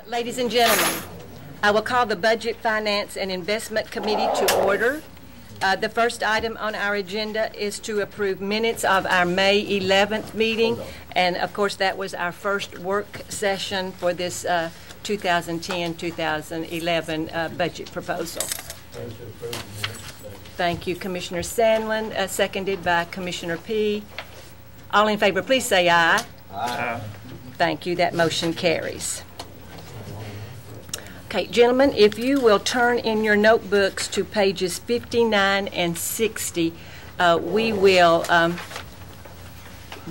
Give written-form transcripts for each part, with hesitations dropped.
Ladies and gentlemen, I will call the Budget, Finance, and Investment Committee to order. The first item on our agenda is to approve minutes of our May 11th meeting, and of course that was our first work session for this 2010-2011 budget proposal. Thank you, Commissioner Sandlin, seconded by Commissioner P. All in favor, please say aye. Aye. Thank you. That motion carries. Okay, gentlemen, if you will turn in your notebooks to pages 59 and 60, we will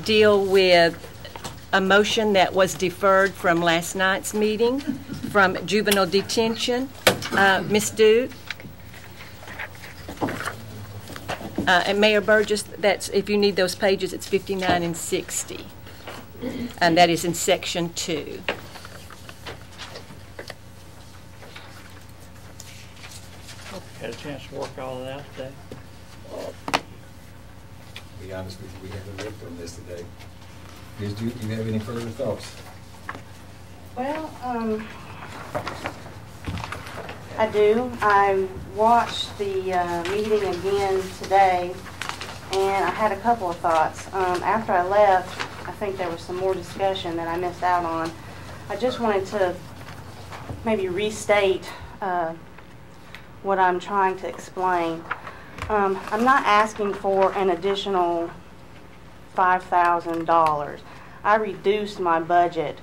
deal with a motion that was deferred from last night's meeting from juvenile detention. Ms. Duke? And Mayor Burgess, that's, if you need those pages, it's 59 and 60. And that is in section 2. Had a chance to work all of that today? To be honest with you, we haven't worked on this today. Ms. Duke, do you have any further thoughts? Well, I do. I watched the meeting again today, and I had a couple of thoughts. After I left, I think there was some more discussion that I missed out on. I just wanted to maybe restate what I'm trying to explain. I'm not asking for an additional $5,000. I reduced my budget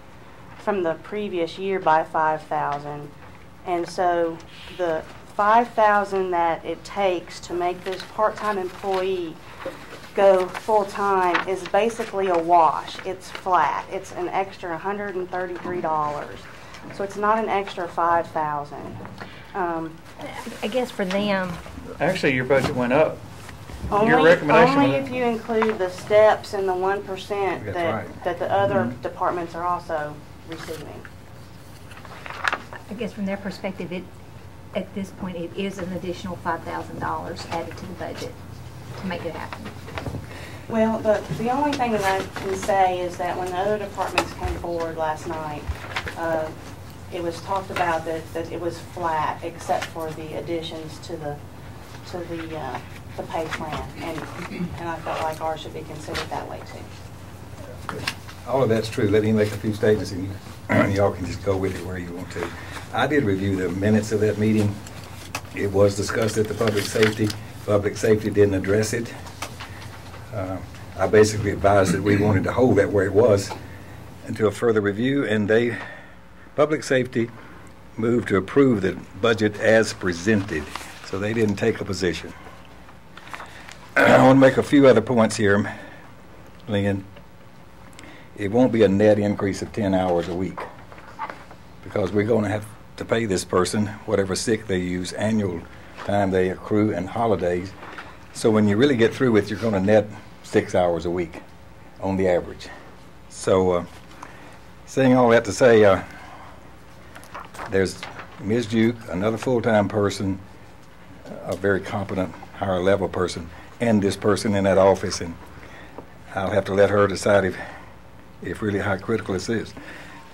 from the previous year by $5,000, and so the $5,000 that it takes to make this part-time employee go full-time is basically a wash. It's flat. It's an extra $133. So it's not an extra $5,000. I guess for them, Actually, your budget went up. Only, Your recommendation only was- if you include the steps and the 1% That's that, right. that the other departments are also receiving. I guess from their perspective, at this point, it is an additional $5,000 added to the budget to make it happen. Well, the only thing that I can say is that when the other departments came forward last night, it was talked about that it was flat except for the additions to the pay plan, and I felt like ours should be considered that way too. All of that's true. Let me make a few statements, and y'all can just go with it where you want to. I did review the minutes of that meeting. It was discussed at the public safety. Public safety didn't address it. I basically advised that we wanted to hold that where it was until further review, and public safety moved to approve the budget as presented, so they didn't take a position. I want to make a few other points here, Lynn. It won't be a net increase of 10 hours a week because we're going to have to pay this person whatever sick they use, annual time they accrue, and holidays. So when you really get through with, you're going to net 6 hours a week on the average. So saying all that to say, there's Ms. Duke, another full-time person, a very competent, higher-level person, and this person in that office, and I'll have to let her decide if really how critical this is.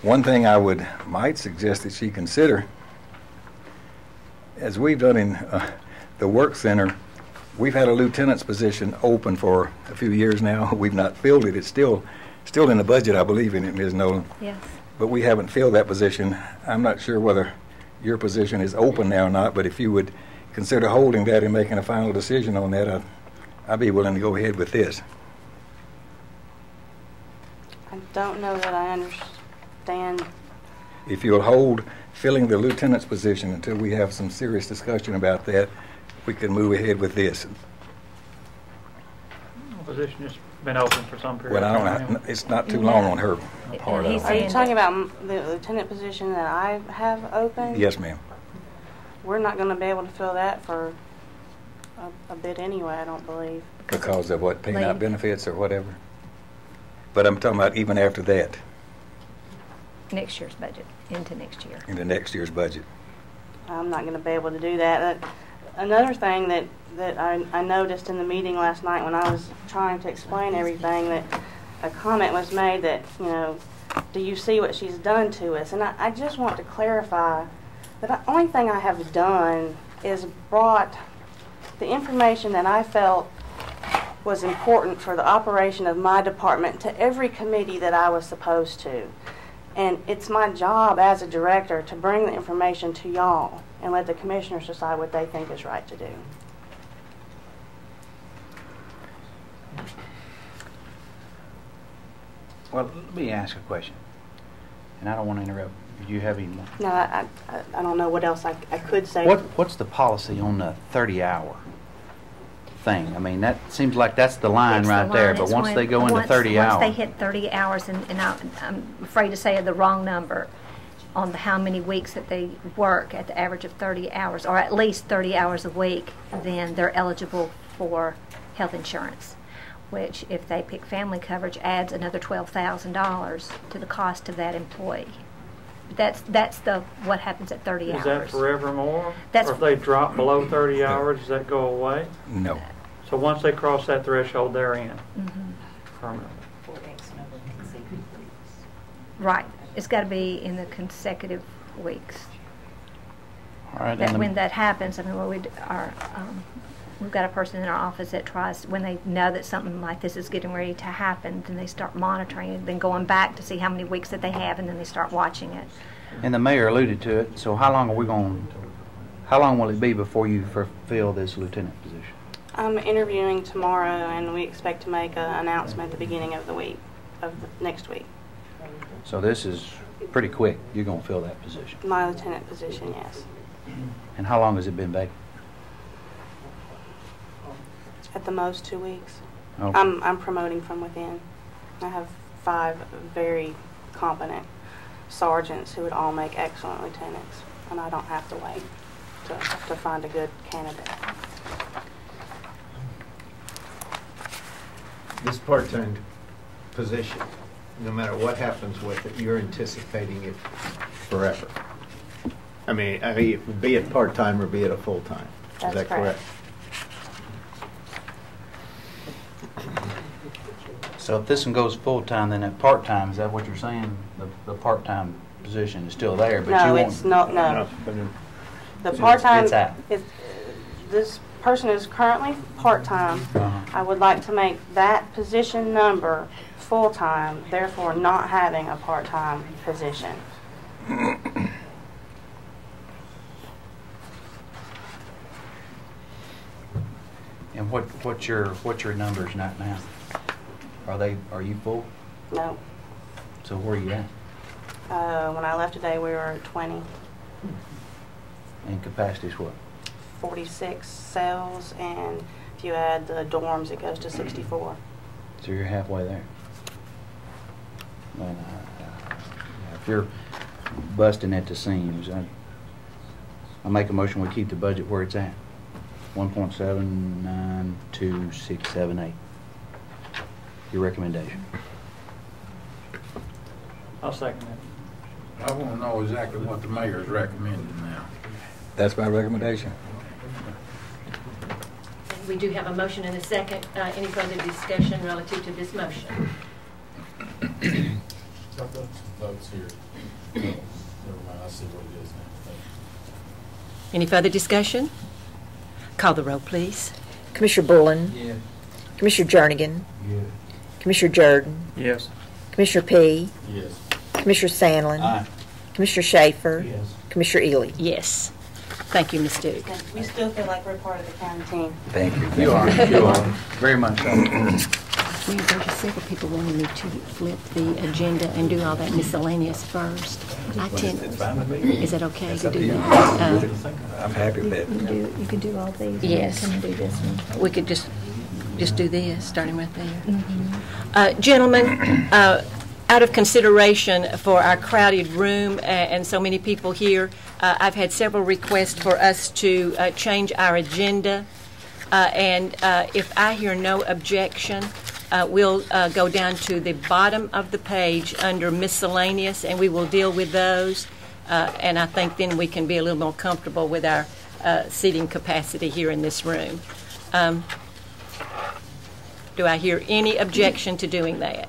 One thing I might suggest that she consider, as we've done in the work center, we've had a lieutenant's position open for a few years now. We've not filled it. It's still in the budget, I believe in it, Ms. Nolan. Yes. But we haven't filled that position. I'm not sure whether your position is open now or not, but if you would consider holding that and making a final decision on that, I'd be willing to go ahead with this. I don't know that I understand. If you'll hold filling the lieutenant's position until we have some serious discussion about that, we can move ahead with this. The position has been open for some period Well, of time. it's not too long on her part he's of Are it. you talking about the lieutenant position that I have open? Yes, ma'am. We're not going to be able to fill that for a bit anyway, I don't believe. Because of what, paying out Leave. benefits or whatever? But I'm talking about even after that, Next year's budget, into next year. in the next year's budget. I'm not going to be able to do that. Another thing that I noticed in the meeting last night when I was trying to explain everything, that a comment was made that, you know, do you see what she's done to us? And I just want to clarify that the only thing I have done is brought the information that I felt was important for the operation of my department to every committee that I was supposed to. And it's my job as a director to bring the information to y'all and let the commissioners decide what they think is right to do. Well, let me ask a question, and I don't want to interrupt. Do you have any more? No, I don't know what else I could say. What's the policy on the 30-hour thing? I mean, that seems like that's the line It's right the there, line. but It's once when- they go into 30 hours... Once they hit 30 hours, and I'm afraid to say the wrong number on how many weeks that they work at the average of 30 hours, or at least 30 hours a week, then they're eligible for health insurance, which, if they pick family coverage, adds another $12,000 to the cost of that employee. That's what happens at 30 hours. Is that forevermore? That's- Or if they drop below 30 hours, does that go away? No. So once they cross that threshold, they're in Mm-hmm. permanently. Right. It's got to be in the consecutive weeks. All right, That and when that happens, I mean, we've got a person in our office that tries, when they know that something like this is getting ready to happen, then they start monitoring it, then going back to see how many weeks that they have, and then they start watching it. and the mayor alluded to it, so how long will it be before you fulfill this lieutenant position? I'm interviewing tomorrow, and we expect to make an announcement at the beginning of the week, next week. So this is pretty quick. You're going to fill that position. My lieutenant position, yes. And how long has it been vacant? At the most 2 weeks. Okay. I'm promoting from within. I have 5 very competent sergeants who would all make excellent lieutenants, and I don't have to wait to find a good candidate. This part-time position, no matter what happens with it, you're anticipating it forever. I mean, be it part-time or be it a full-time. Is That's that correct. So if this one goes full-time, then at part-time, is that what you're saying? The part-time position is still there, but you No, won't... it's not, no. The So part-time, it's out. this person is currently part-time. Uh-huh. I would like to make that position number full-time, therefore not having a part-time position. And what's your numbers not now? Are you full? No. So where are you at? When I left today, we were at 20. And capacity is what? 46 cells, and if you add the dorms, it goes to 64. So you're halfway there. Well, if you're busting at the seams, I make a motion we keep the budget where it's at. 1.79268. Your recommendation. I'll second that. I want to know exactly what the mayor's recommending now. That's my recommendation. We do have a motion and a second. Any further discussion relative to this motion? Votes here. Never mind, I see what it is now. Any further discussion? Call the roll, please. Commissioner Bullen. Yeah. Commissioner Jernigan. Yeah. Commissioner Jordan. Yes. Commissioner P. Yes. Commissioner Sandlin. Aye. Commissioner Schaefer. Yes. Commissioner Ely. Yes. Thank you, Ms. Duke. We still feel like we're part of the county team. Thank you. You are. You are. Very much so. There's several people wanting me to flip the agenda and do all that miscellaneous first. It's fine with me. Is that okay It's to up to do you. that? I'm happy with that. You can do all these. and then Yes. come and do this one. We could just do this, starting right there. Gentlemen, out of consideration for our crowded room and so many people here, I've had several requests for us to change our agenda. And if I hear no objection, we'll go down to the bottom of the page under miscellaneous, and we will deal with those. And I think then we can be a little more comfortable with our seating capacity here in this room. Do I hear any objection to doing that?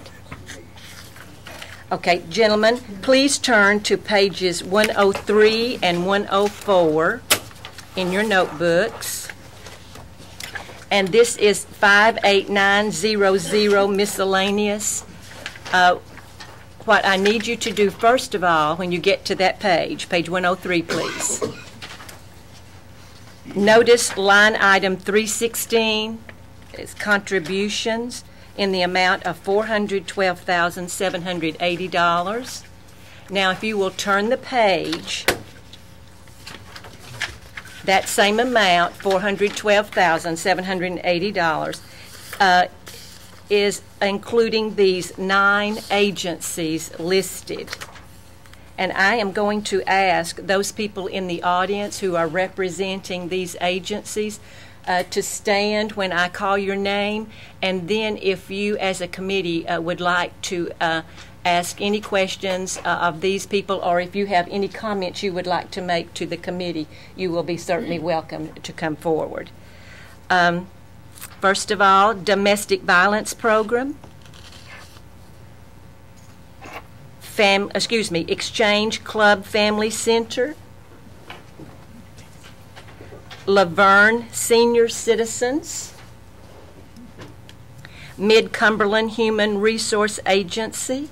Okay, gentlemen, please turn to pages 103 and 104 in your notebooks. And this is 58900 miscellaneous. What I need you to do first of all, when you get to that page 103, please. Notice line item 316 is contributions in the amount of $412,780. Now, if you will turn the page, that same amount, $412,780, is including these 9 agencies listed. And I am going to ask those people in the audience who are representing these agencies to stand when I call your name, and then if you as a committee would like to ask any questions of these people, or if you have any comments you would like to make to the committee, you will be certainly welcome to come forward. First of all, Domestic Violence Program. Exchange Club Family Center. Laverne Senior Citizens. Mid-Cumberland Human Resource Agency.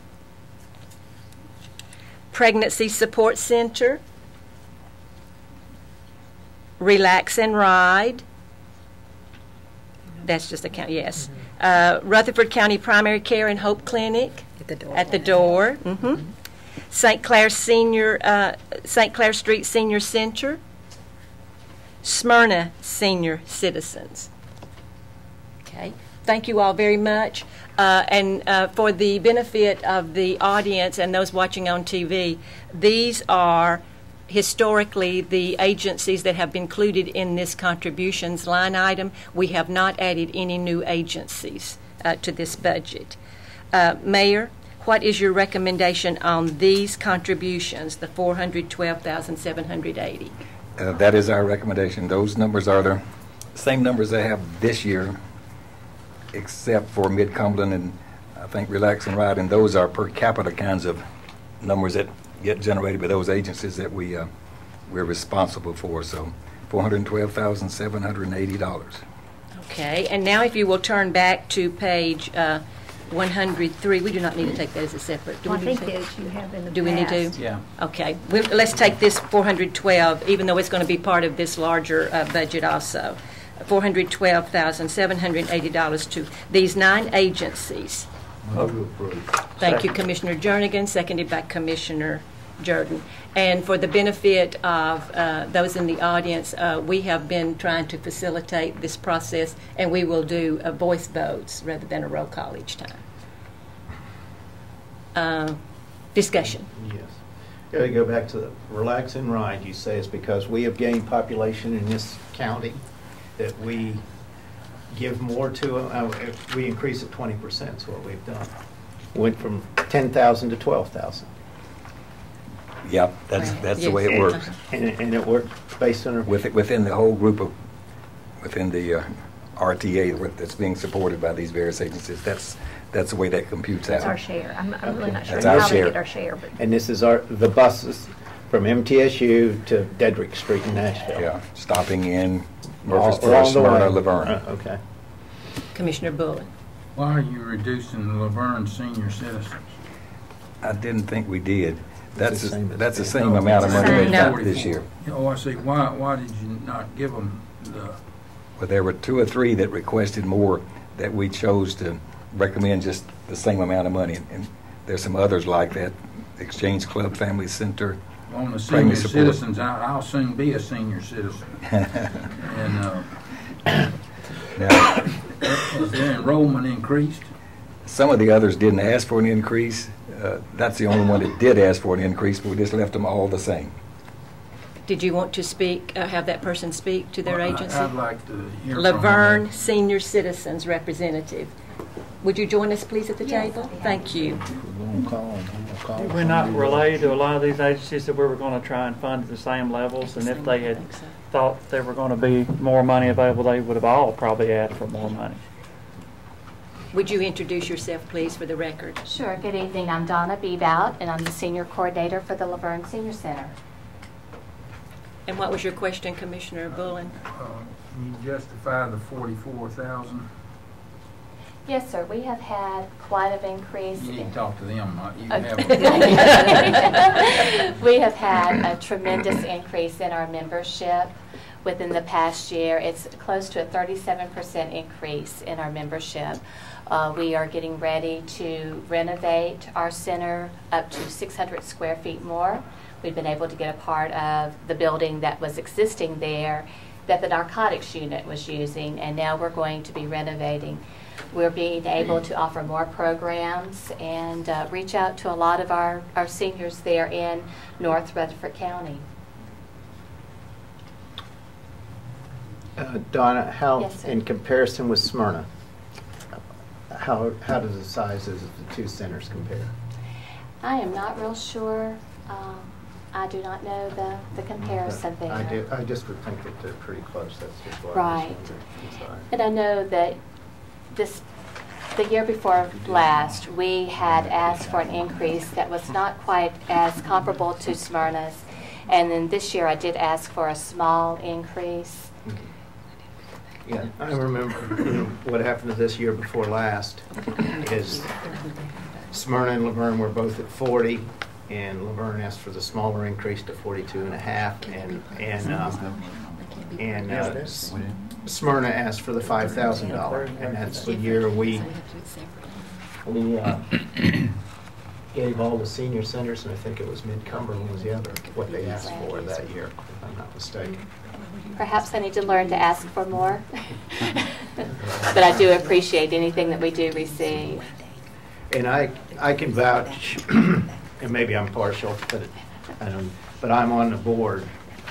Pregnancy Support Center. Relax and Ride. That's just a count, yes. Rutherford County Primary Care and Hope Clinic. At the door. St. Clair Street Senior Center. Smyrna Senior Citizens. Okay. Thank you all very much. And for the benefit of the audience and those watching on TV, these are historically the agencies that have been included in this contributions line item. We have not added any new agencies to this budget. Mayor, what is your recommendation on these contributions, the $412,780? That is our recommendation. Those numbers are the same numbers they have this year, except for Mid-Cumberland and I think Relax and Ride, and those are per capita kinds of numbers that get generated by those agencies that we're responsible for. So $412,780. Okay, and now if you will turn back to page 103, we do not need to take that as a separate. I think that you have in the past. Do we need to? Yeah. Okay, let's take this 412, even though it's going to be part of this larger budget also. $412,780 to these 9 agencies. Thank you, Commissioner Jernigan, seconded by Commissioner Jordan. And for the benefit of those in the audience, we have been trying to facilitate this process, and we will do voice votes rather than a roll call each time. Discussion. Yes. Got to go back to the Relax and Ride. You say it's because we have gained population in this county that we give more to we increase it 20%. Is what we've done. Went from 10,000 to 12,000. Yep, that's the way it works. And it works based on within the whole group of within the RTA that's being supported by these various agencies. That's the way that computes out. That's our share. I'm really not sure That's our how share. they get our share. But and this is the buses from MTSU to Dedrick Street in Nashville. Yeah, stopping in Along Murfreesboro, the Smyrna, way. Laverne. Okay. Commissioner Bullen. Why are you reducing Laverne senior citizens? I didn't think we did. That's the same as that's the that. same amount of money they No. got this year. Oh, I see. Why did you not give them the? But there were 2 or 3 that requested more that we chose to recommend just the same amount of money. And there's some others like that. Exchange Club Family Center. On the Family senior support. citizens, I'll soon be a senior citizen. And Now, has their enrollment increased? some of the others didn't ask for an increase. That's the only one that did ask for an increase, but we just left them all the same. Did you want to speak, have that person speak to their Well, agency? I'd like to hear from Laverne them. Senior Citizens Representative. Would you join us, please, at the table? Thank you. Did we not relay to a lot of these agencies that we were going to try and fund at the same levels, and if they had thought there were going to be more money available, they would have all probably asked for more money? Would you introduce yourself, please, for the record? Sure. Good evening. I'm Donna Bebout, and I'm the Senior Coordinator for the Laverne Senior Center. And what was your question, Commissioner Bullen? You justify the 44,000? Yes, sir. We have had quite an increase. You need to talk to them, not you. We have had a tremendous increase in our membership within the past year. It's close to a 37% increase in our membership. We are getting ready to renovate our center up to 600 square feet more. We've been able to get a part of the building that was existing there that the narcotics unit was using, and now we're going to be renovating. We're being able to offer more programs and reach out to a lot of our seniors there in North Rutherford County. Donna, how, Yes, sir. in comparison with Smyrna, how does the sizes of the two centers compare? I am not real sure. I do not know the comparison there. I just would think that they're pretty close. That's just what Right. I was wondering. And I know that the year before last, we had asked for an increase that was not quite as comparable to Smyrna's. And then this year I did ask for a small increase. Yeah, I remember what happened to this year before last is Smyrna and Laverne were both at 40, and Laverne asked for the smaller increase to 42.5, and Smyrna asked for the $5,000, and that's the year we gave all the senior centers, and I think it was Mid-Cumberland was the other, what they asked for that year, if I'm not mistaken. Perhaps I need to learn to ask for more. But I do appreciate anything that we do receive. And I can vouch, and maybe I'm partial, but I'm on the board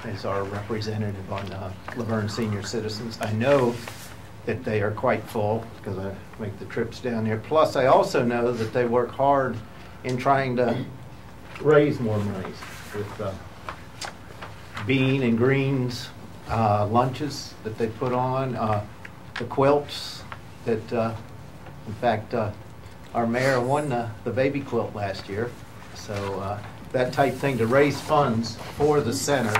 as our representative on Laverne Senior Citizens. I know that they are quite full because I make the trips down there. Plus, I also know that they work hard in trying to raise more monies with bean and greens lunches that they put on, the quilts that, in fact, our mayor won the baby quilt last year. So that type thing to raise funds for the center.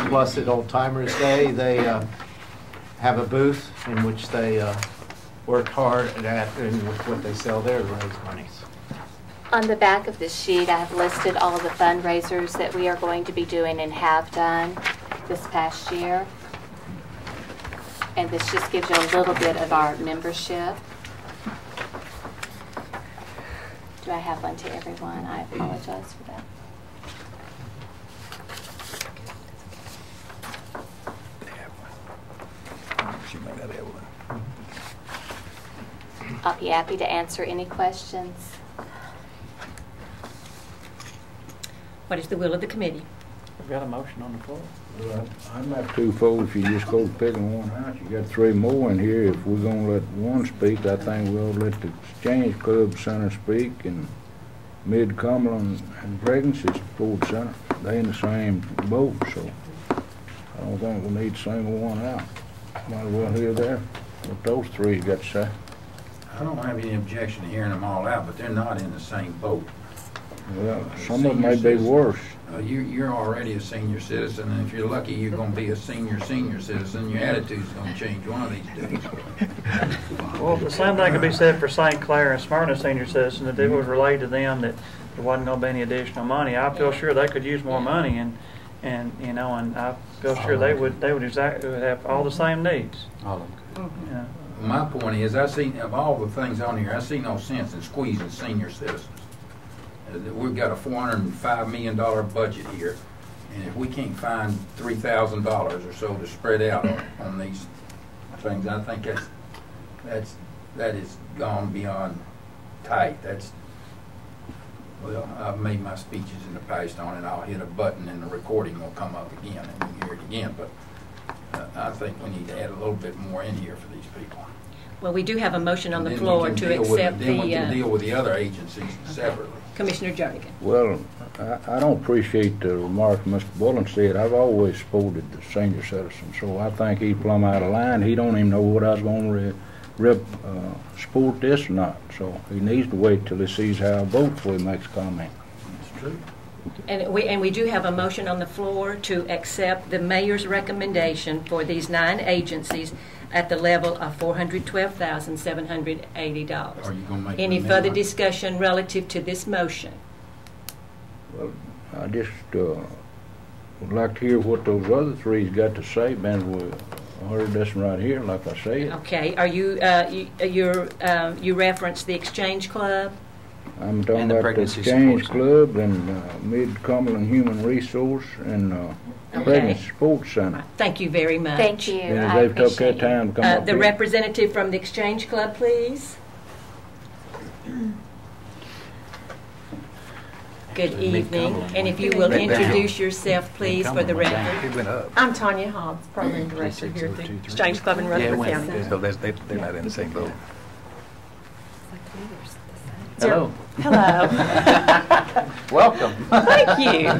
Plus at Old Timers Day, they have a booth in which they work hard at and with what they sell there to raise monies. On the back of this sheet, I have listed all of the fundraisers that we are going to be doing and have done this past year. And this just gives you a little bit of our membership. Do I have one to everyone? I apologize for that. She may not have one. I'll be happy to answer any questions. What is the will of the committee? We've got a motion on the floor. Well, I'm not too full if you just go picking one out. You got three more in here. If we're gonna let one speak, I think we'll let the Exchange Club Center speak, and Mid-Cumberland and Pregnancy's Ford Center. They in the same boat, so I don't think we need to single one out. Might as well hear there what those three got to say. I don't have any objection to hearing them all out, but they're not in the same boat. Well, some of them may be worse. You're already a senior citizen, and if you're lucky, you're going to be a senior citizen. Your attitude's going to change one of these days. Well, the same thing could be said for St. Clair and Smyrna senior citizens. If it was relayed to them that there wasn't going to be any additional money, I feel sure they could use more money, and you know, and I feel sure they would have all the same needs. All of them. Yeah. My point is, I see of all the things on here, I see no sense in squeezing senior citizens. We've got a $405 million budget here, and if we can't find $3,000 or so to spread out on these things, I think that is gone beyond tight. Well, I've made my speeches in the past on it. I'll hit a button and the recording will come up again, and you hear it again. But I think we need to add a little bit more in here for these people. Well, we do have a motion on the Then floor we can to deal with- accept Then we can the, deal with the other agencies separately. Commissioner Jernigan. Well, I don't appreciate the remark Mr. Bullen said. I've always supported the senior citizens, so I think he's plumb out of line. He don't even know what I was going to support this or not. So he needs to wait till he sees how I vote before he makes a comment. That's true. And we do have a motion on the floor to accept the mayor's recommendation for these 9 agencies at the level of $412,780. Are you gonna make Any an further amendment? discussion relative to this motion? Well, I just would like to hear what those other three's got to say, man. I heard this one right here, like I said. Okay, are you, you referenced the Exchange Club? I'm talking And the about the Pregnancy Exchange Support Club and Mid-Cumberland Human Resource and Pregnancy Support Center. Thank you very much. Thank you. And I they've took appreciate that time to come up The here. representative from the Exchange Club, please. Good evening, and if you will introduce yourself, please, for the record. It went up. I'm Tanya Hobbs, Program Director here at the Exchange Club in Rutherford County. So they're not in the same boat. Hello. Hello. Welcome. Thank you.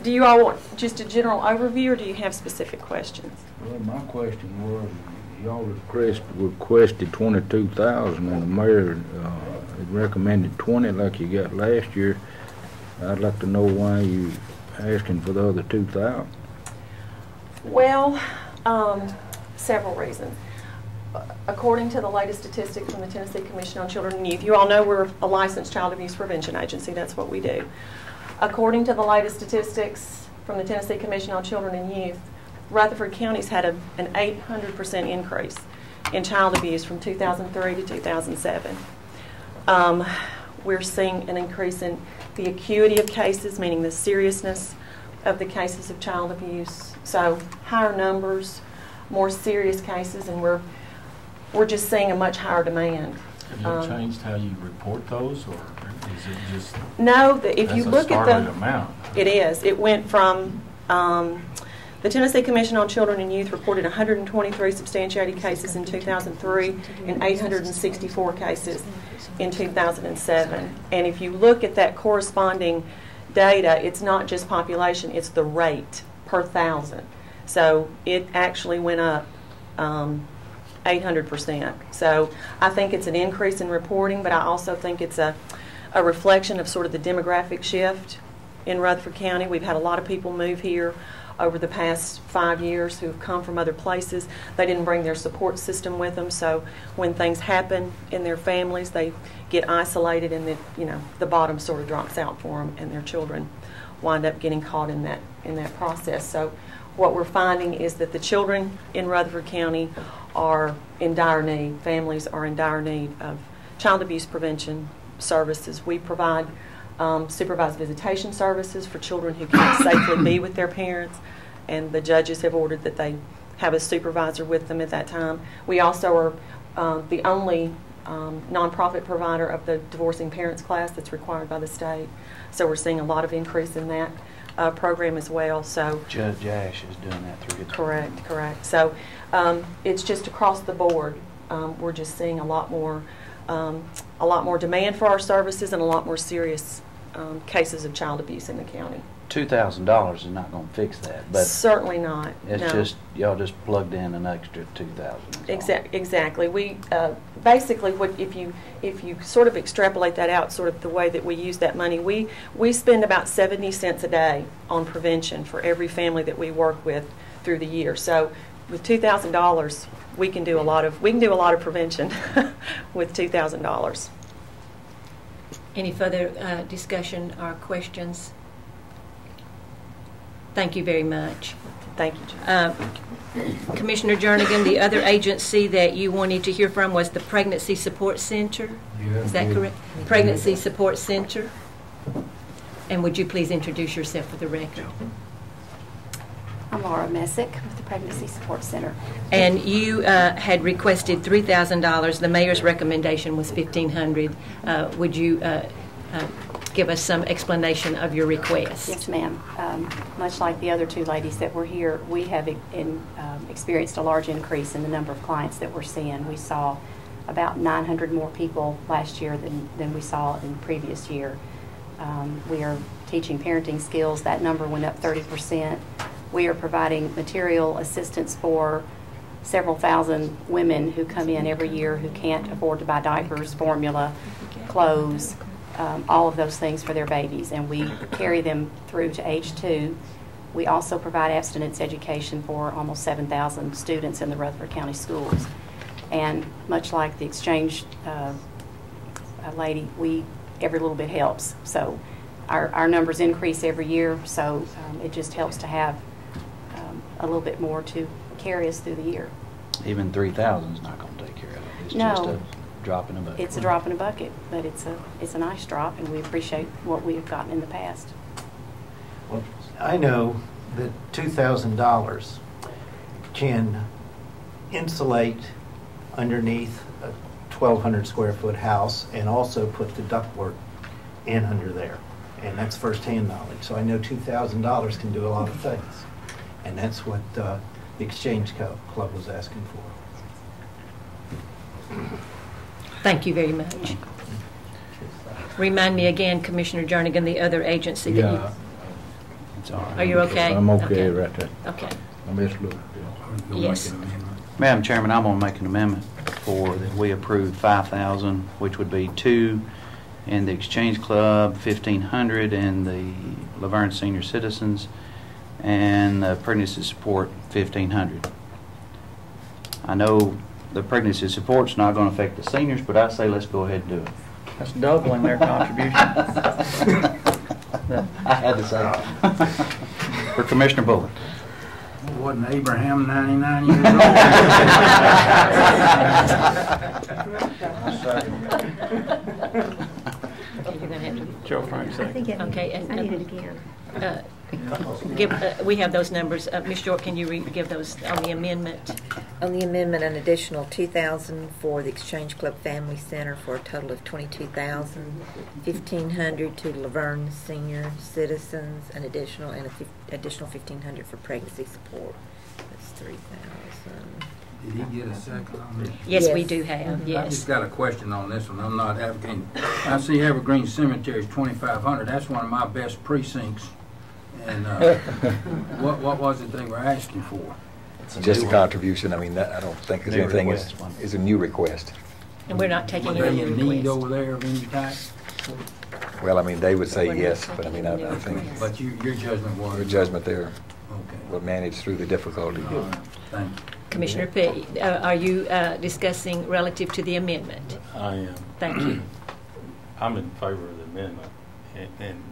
Do you all want just a general overview, or do you have specific questions? Well, my question was, y'all requested 22,000, and the mayor had recommended 20 like you got last year. I'd like to know why you asking for the other 2,000. Well, several reasons. According to the latest statistics from the Tennessee Commission on Children and Youth, you all know we're a licensed child abuse prevention agency. That's what we do. According to the latest statistics from the Tennessee Commission on Children and Youth, Rutherford County's had an 800% increase in child abuse from 2003 to 2007. We're seeing an increase in the acuity of cases, meaning the seriousness of the cases of child abuse. So higher numbers, more serious cases, and we're just seeing a much higher demand. Have you changed how you report those, or is it just? No, if you look at the amount. It is. It went from the Tennessee Commission on Children and Youth reported 123 substantiated cases in 2003 and 864 cases in 2007. And if you look at that corresponding data, it's not just population; it's the rate per thousand. So it actually went up 800%. So I think it's an increase in reporting, but I also think it's a reflection of sort of the demographic shift in Rutherford County. We've had a lot of people move here over the past 5 years who have come from other places. They didn't bring their support system with them, so when things happen in their families, they get isolated, and the bottom sort of drops out for them, and their children wind up getting caught in that process. So what we're finding is that the children in Rutherford County are in dire need. Families are in dire need of child abuse prevention services. We provide supervised visitation services for children who can't safely be with their parents, and the judges have ordered that they have a supervisor with them at that time. We also are the only nonprofit provider of the divorcing parents class that's required by the state. So we're seeing a lot of increase in that program as well. So Judge Ash is doing that through his correct. So it's just across the board. We're just seeing a lot more demand for our services and a lot more serious cases of child abuse in the county. $2,000 is not going to fix that, but certainly not. It's no. just y'all just plugged in an extra $2,000. Exactly. We basically, if you sort of extrapolate that out, sort of the way that we use that money, we spend about 70 cents a day on prevention for every family that we work with through the year. So with $2,000, we can do a lot of prevention with $2,000. Any further discussion or questions? Thank you very much. Thank you, Commissioner Jernigan, the other agency that you wanted to hear from was the Pregnancy Support Center. Is that correct? Pregnancy Support Center. And would you please introduce yourself for the record? I'm Laura Messick with the Pregnancy Support Center. And you had requested $3,000. The mayor's recommendation was $1,500. Would you give us some explanation of your request? Yes, ma'am. Much like the other two ladies that were here, we have experienced a large increase in the number of clients that we're seeing. We saw about 900 more people last year than we saw in the previous year. We are teaching parenting skills. That number went up 30%. We are providing material assistance for several thousand women who come in every year who can't afford to buy diapers, formula, clothes, all of those things for their babies, and we carry them through to age 2. We also provide abstinence education for almost 7,000 students in the Rutherford County schools. And much like the exchange lady, every little bit helps. So our numbers increase every year, so it just helps to have a little bit more to carry us through the year. Even 3,000 is not going to take care of it. It's No. just a drop in a bucket. It's a drop in a bucket, but it's a nice drop, and we appreciate what we have gotten in the past. Well, I know that $2,000 can insulate underneath a 1,200 square foot house and also put the ductwork in under there. And that's firsthand knowledge. So I know $2,000 can do a lot of things. And that's what the Exchange Club was asking for. Thank you very much. Remind me again, Commissioner Jernigan, the other agency that you... It's all right. Are you okay? I'm okay right there. Okay. I'm just looking. Yes. Madam Chairman, I'm going to make an amendment for that we approve 5,000, which would be 2 in the Exchange Club, 1,500 in the Laverne Senior Citizens, and the pregnancy support, 1,500. I know the pregnancy support's not going to affect the seniors, but I say let's go ahead and do it. That's doubling their contribution. I had to say it. For Commissioner Bullock. Wasn't Abraham 99 years old? You're going to have to... Joe Frank second. Okay, I need it again. We have those numbers. Ms. York, can you give those on the amendment? On the amendment, an additional $2,000 for the Exchange Club Family Center for a total of $22,000, $1,500 to Laverne Senior Citizens, an additional $1,500 for pregnancy support. That's $3,000. Did he get a second on this? Yes, we do have. I Yes. just got a question on this one. I'm not advocating. I see Evergreen Cemetery is 2,500. That's one of my best precincts. And what was it they were asking for? Just a contribution. I mean, I don't think there's anything. It's a new request. And we're not taking Were any they in need requests. over there of any type? Well, I mean, they would say yes, but I mean, I think But your judgment was? your judgment there Okay. will manage through the difficulty. All right. Thank you. Commissioner P., are you discussing relative to the amendment? I am. Thank you. I'm in favor of the amendment, and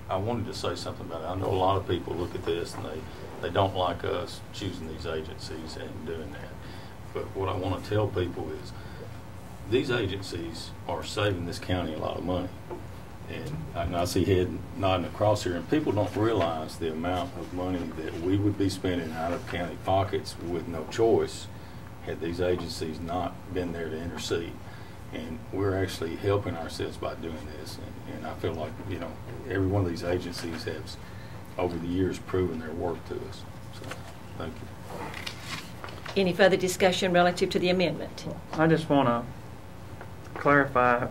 I wanted to say something about it. I know a lot of people look at this and they don't like us choosing these agencies and doing that. But what I want to tell people is these agencies are saving this county a lot of money. And I see head nodding across here, and people don't realize the amount of money that we would be spending out of county pockets with no choice had these agencies not been there to intercede. And we're actually helping ourselves by doing this. And I feel like, you know, every one of these agencies has, over the years, proven their worth to us. So, thank you. Any further discussion relative to the amendment? I just want to clarify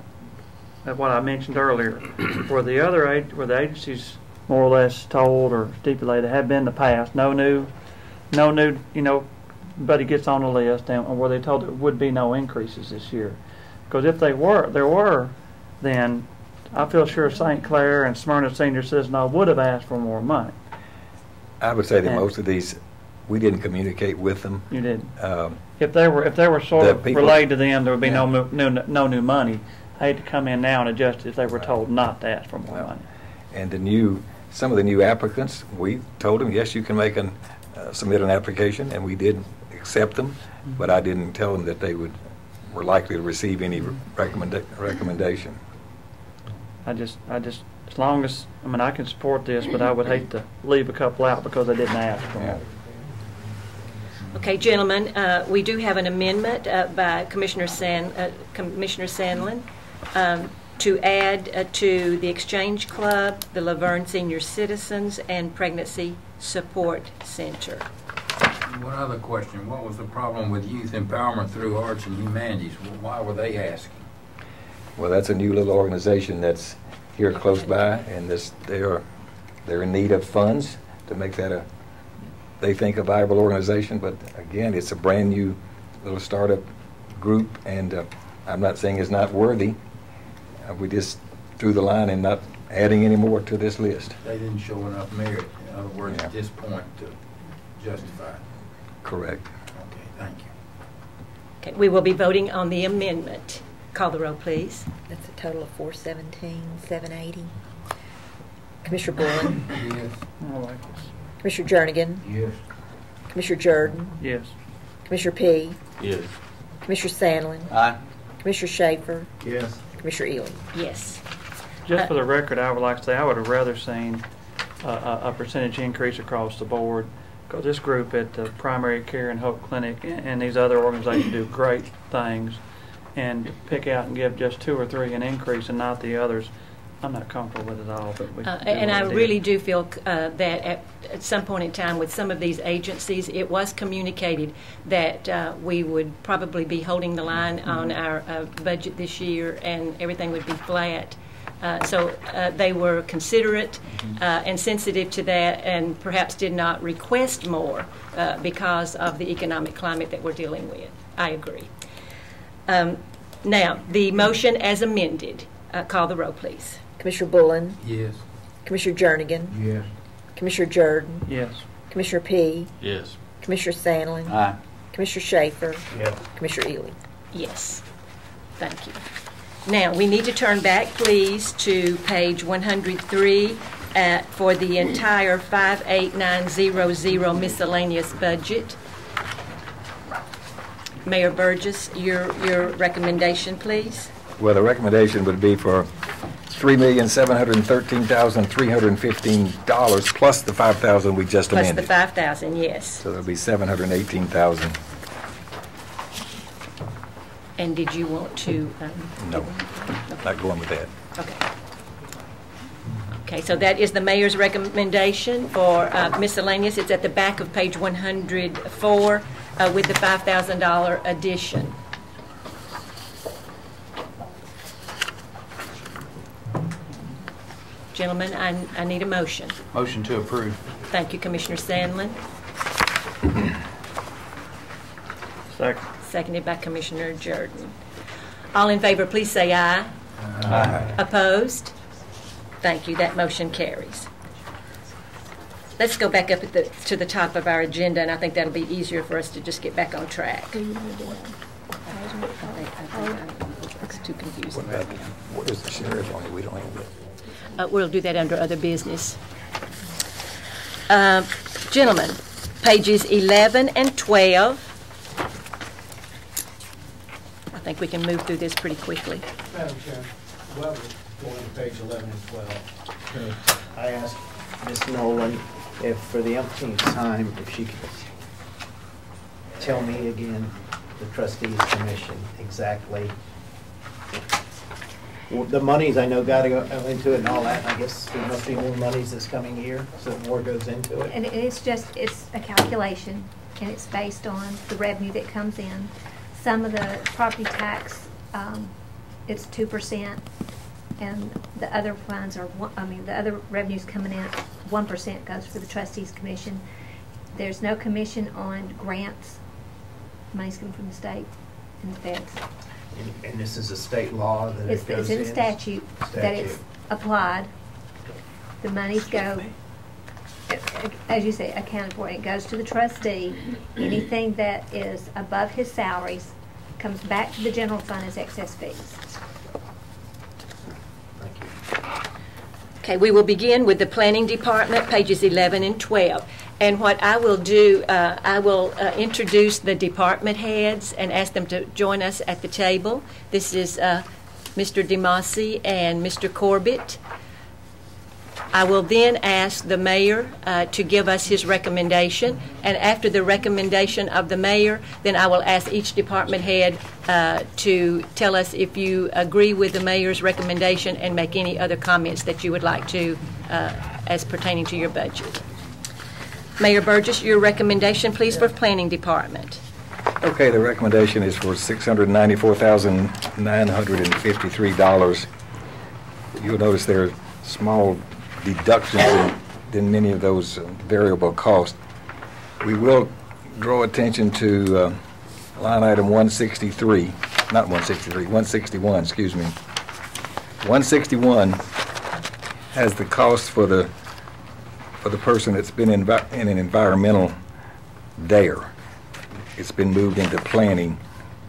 what I mentioned earlier. Where the agencies more or less told or stipulated have been in the past, no new, you know, buddy gets on the list, and where they told there would be no increases this year. Because if there were, then I feel sure St. Clair and Smyrna Senior Citizens would have asked for more money. I would say that most of these, we didn't communicate with them. You didn't. If they were sort of relayed to them, there would be no new money. I hate to come in now and adjust if they were told not to ask for more money. And some of the new applicants, we told them, yes, you can submit an application, and we did accept them, but I didn't tell them that they were likely to receive any recommendation. I just, as long as, I mean, I can support this, but I would hate to leave a couple out because they didn't ask for more. Okay, gentlemen, we do have an amendment by Commissioner Sandlin to add to the Exchange Club, the Laverne Senior Citizens, and Pregnancy Support Center. One other question. What was the problem with youth empowerment through arts and humanities? Why were they asking? Well, that's a new little organization that's here close by, and they're in need of funds to make that they think a viable organization, but again, it's a brand-new little startup group, and I'm not saying it's not worthy. We just drew the line and not adding any more to this list. They didn't show enough merit, in other words, at this point to justify it. Correct. Okay, thank you. Okay, we will be voting on the amendment. Call the roll, please. That's a total of 417, 780. Commissioner Bullen. Yes. I like this. Commissioner Jernigan. Yes. Commissioner Jordan. Yes. Commissioner P. Yes. Commissioner Sandlin. Aye. Commissioner Schaefer. Yes. Commissioner Ely. Yes. Just for the record, I would like to say I would have rather seen a percentage increase across the board, because this group at the Primary Care and Hope Clinic and these other organizations do great things, and to pick out and give just 2 or 3 an increase and not the others, I'm not comfortable with it all. But we And I really do feel that at some point in time with some of these agencies, it was communicated that we would probably be holding the line on our budget this year and everything would be flat. So they were considerate and sensitive to that, and perhaps did not request more because of the economic climate that we're dealing with. I agree. Now, the motion as amended. Call the roll, please. Commissioner Bullen. Yes. Commissioner Jernigan. Yes. Commissioner Jordan. yes. Commissioner P. Yes. Commissioner Sandlin. Aye. Commissioner Schaefer. Yes. Commissioner Ely. Yes. Thank you. Now, we need to turn back, please, to page 103 for the entire 58900 miscellaneous budget. Mayor Burgess, your recommendation, please. Well, the recommendation would be for $3,713,315 plus the $5,000 we just Plus amended. the 5,000, yes. So there'll be $718,000. And did you want to? No, not going with that. Okay. Okay, so that is the mayor's recommendation for miscellaneous. It's at the back of page 104 with the $5,000 addition. Gentlemen, I need a motion. Motion to approve. Thank you, Commissioner Sandlin. Second. Seconded by Commissioner Jordan. All in favor, please say aye. Aye. Opposed? Thank you. That motion carries. Let's go back up to the top of our agenda, and I think that'll be easier for us to just get back on track. It's too confusing. What is the sheriff on it? We don't have that. We'll do that under other business. Gentlemen, pages 11 and 12. I think we can move through this pretty quickly. Madam Chair, while we're going to page 11 and 12, I asked Ms. Nolan if for the umpteenth time, if she could tell me again, the trustees commission, exactly the monies I know got to go into it and all that. I guess there must be more monies this coming year, so more goes into it. And it's a calculation, and it's based on the revenue that comes in. Some of the property tax, it's 2%, and the other funds are, the other revenues coming in, 1% goes for the trustees commission. There's no commission on grants. Money's coming from the state and the feds. And this is a state law that it goes in? It's in statute that it's applied. The monies go, as you say, accounted for. It goes to the trustee. Anything that is above his salaries comes back to the general fund as excess fees. Okay, we will begin with the Planning Department, pages 11 and 12. And what I will do, I will introduce the department heads and ask them to join us at the table. This is Mr. DeMasi and Mr. Corbett. I will then ask the mayor to give us his recommendation, and after the recommendation of the mayor, then I will ask each department head to tell us if you agree with the mayor's recommendation and make any other comments that you would like to as pertaining to your budget. Mayor Burgess, your recommendation, please, for Planning Department. Okay, the recommendation is for $694,953. You'll notice there are small deductions in many of those variable costs. We will draw attention to line item 163, not 163, 161, excuse me. 161 has the cost for the person that's been in an environmental DARE. It's been moved into planning,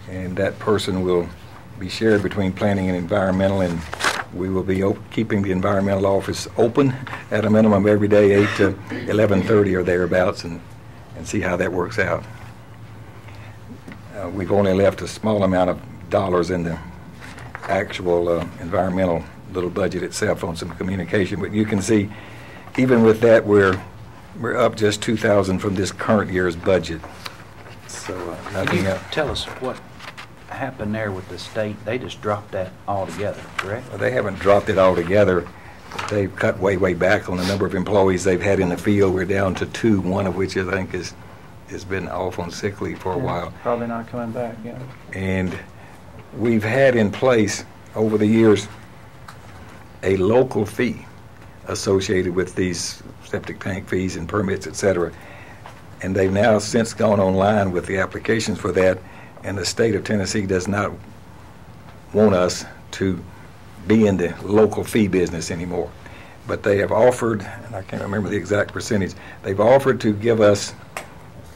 and that person will be shared between planning and environmental, and we will be keeping the environmental office open at a minimum every day, 8 to 11:30 or thereabouts, and see how that works out. We've only left a small amount of dollars in the actual environmental little budget itself on some communication, but you can see even with that we're up just $2,000 from this current year's budget. So Can nothing you else. tell us what happened there with the state? They just dropped that altogether, correct? Well, they haven't dropped it altogether. They've cut way back on the number of employees they've had in the field. We're down to 2, one of which I think has been off on sick leave for a while. Probably not coming back, yeah. And we've had in place over the years a local fee associated with these septic tank fees and permits, et cetera. And they've now since gone online with the applications for that, and the state of Tennessee does not want us to be in the local fee business anymore. But they have offered, and I can't remember the exact percentage, they've offered to give us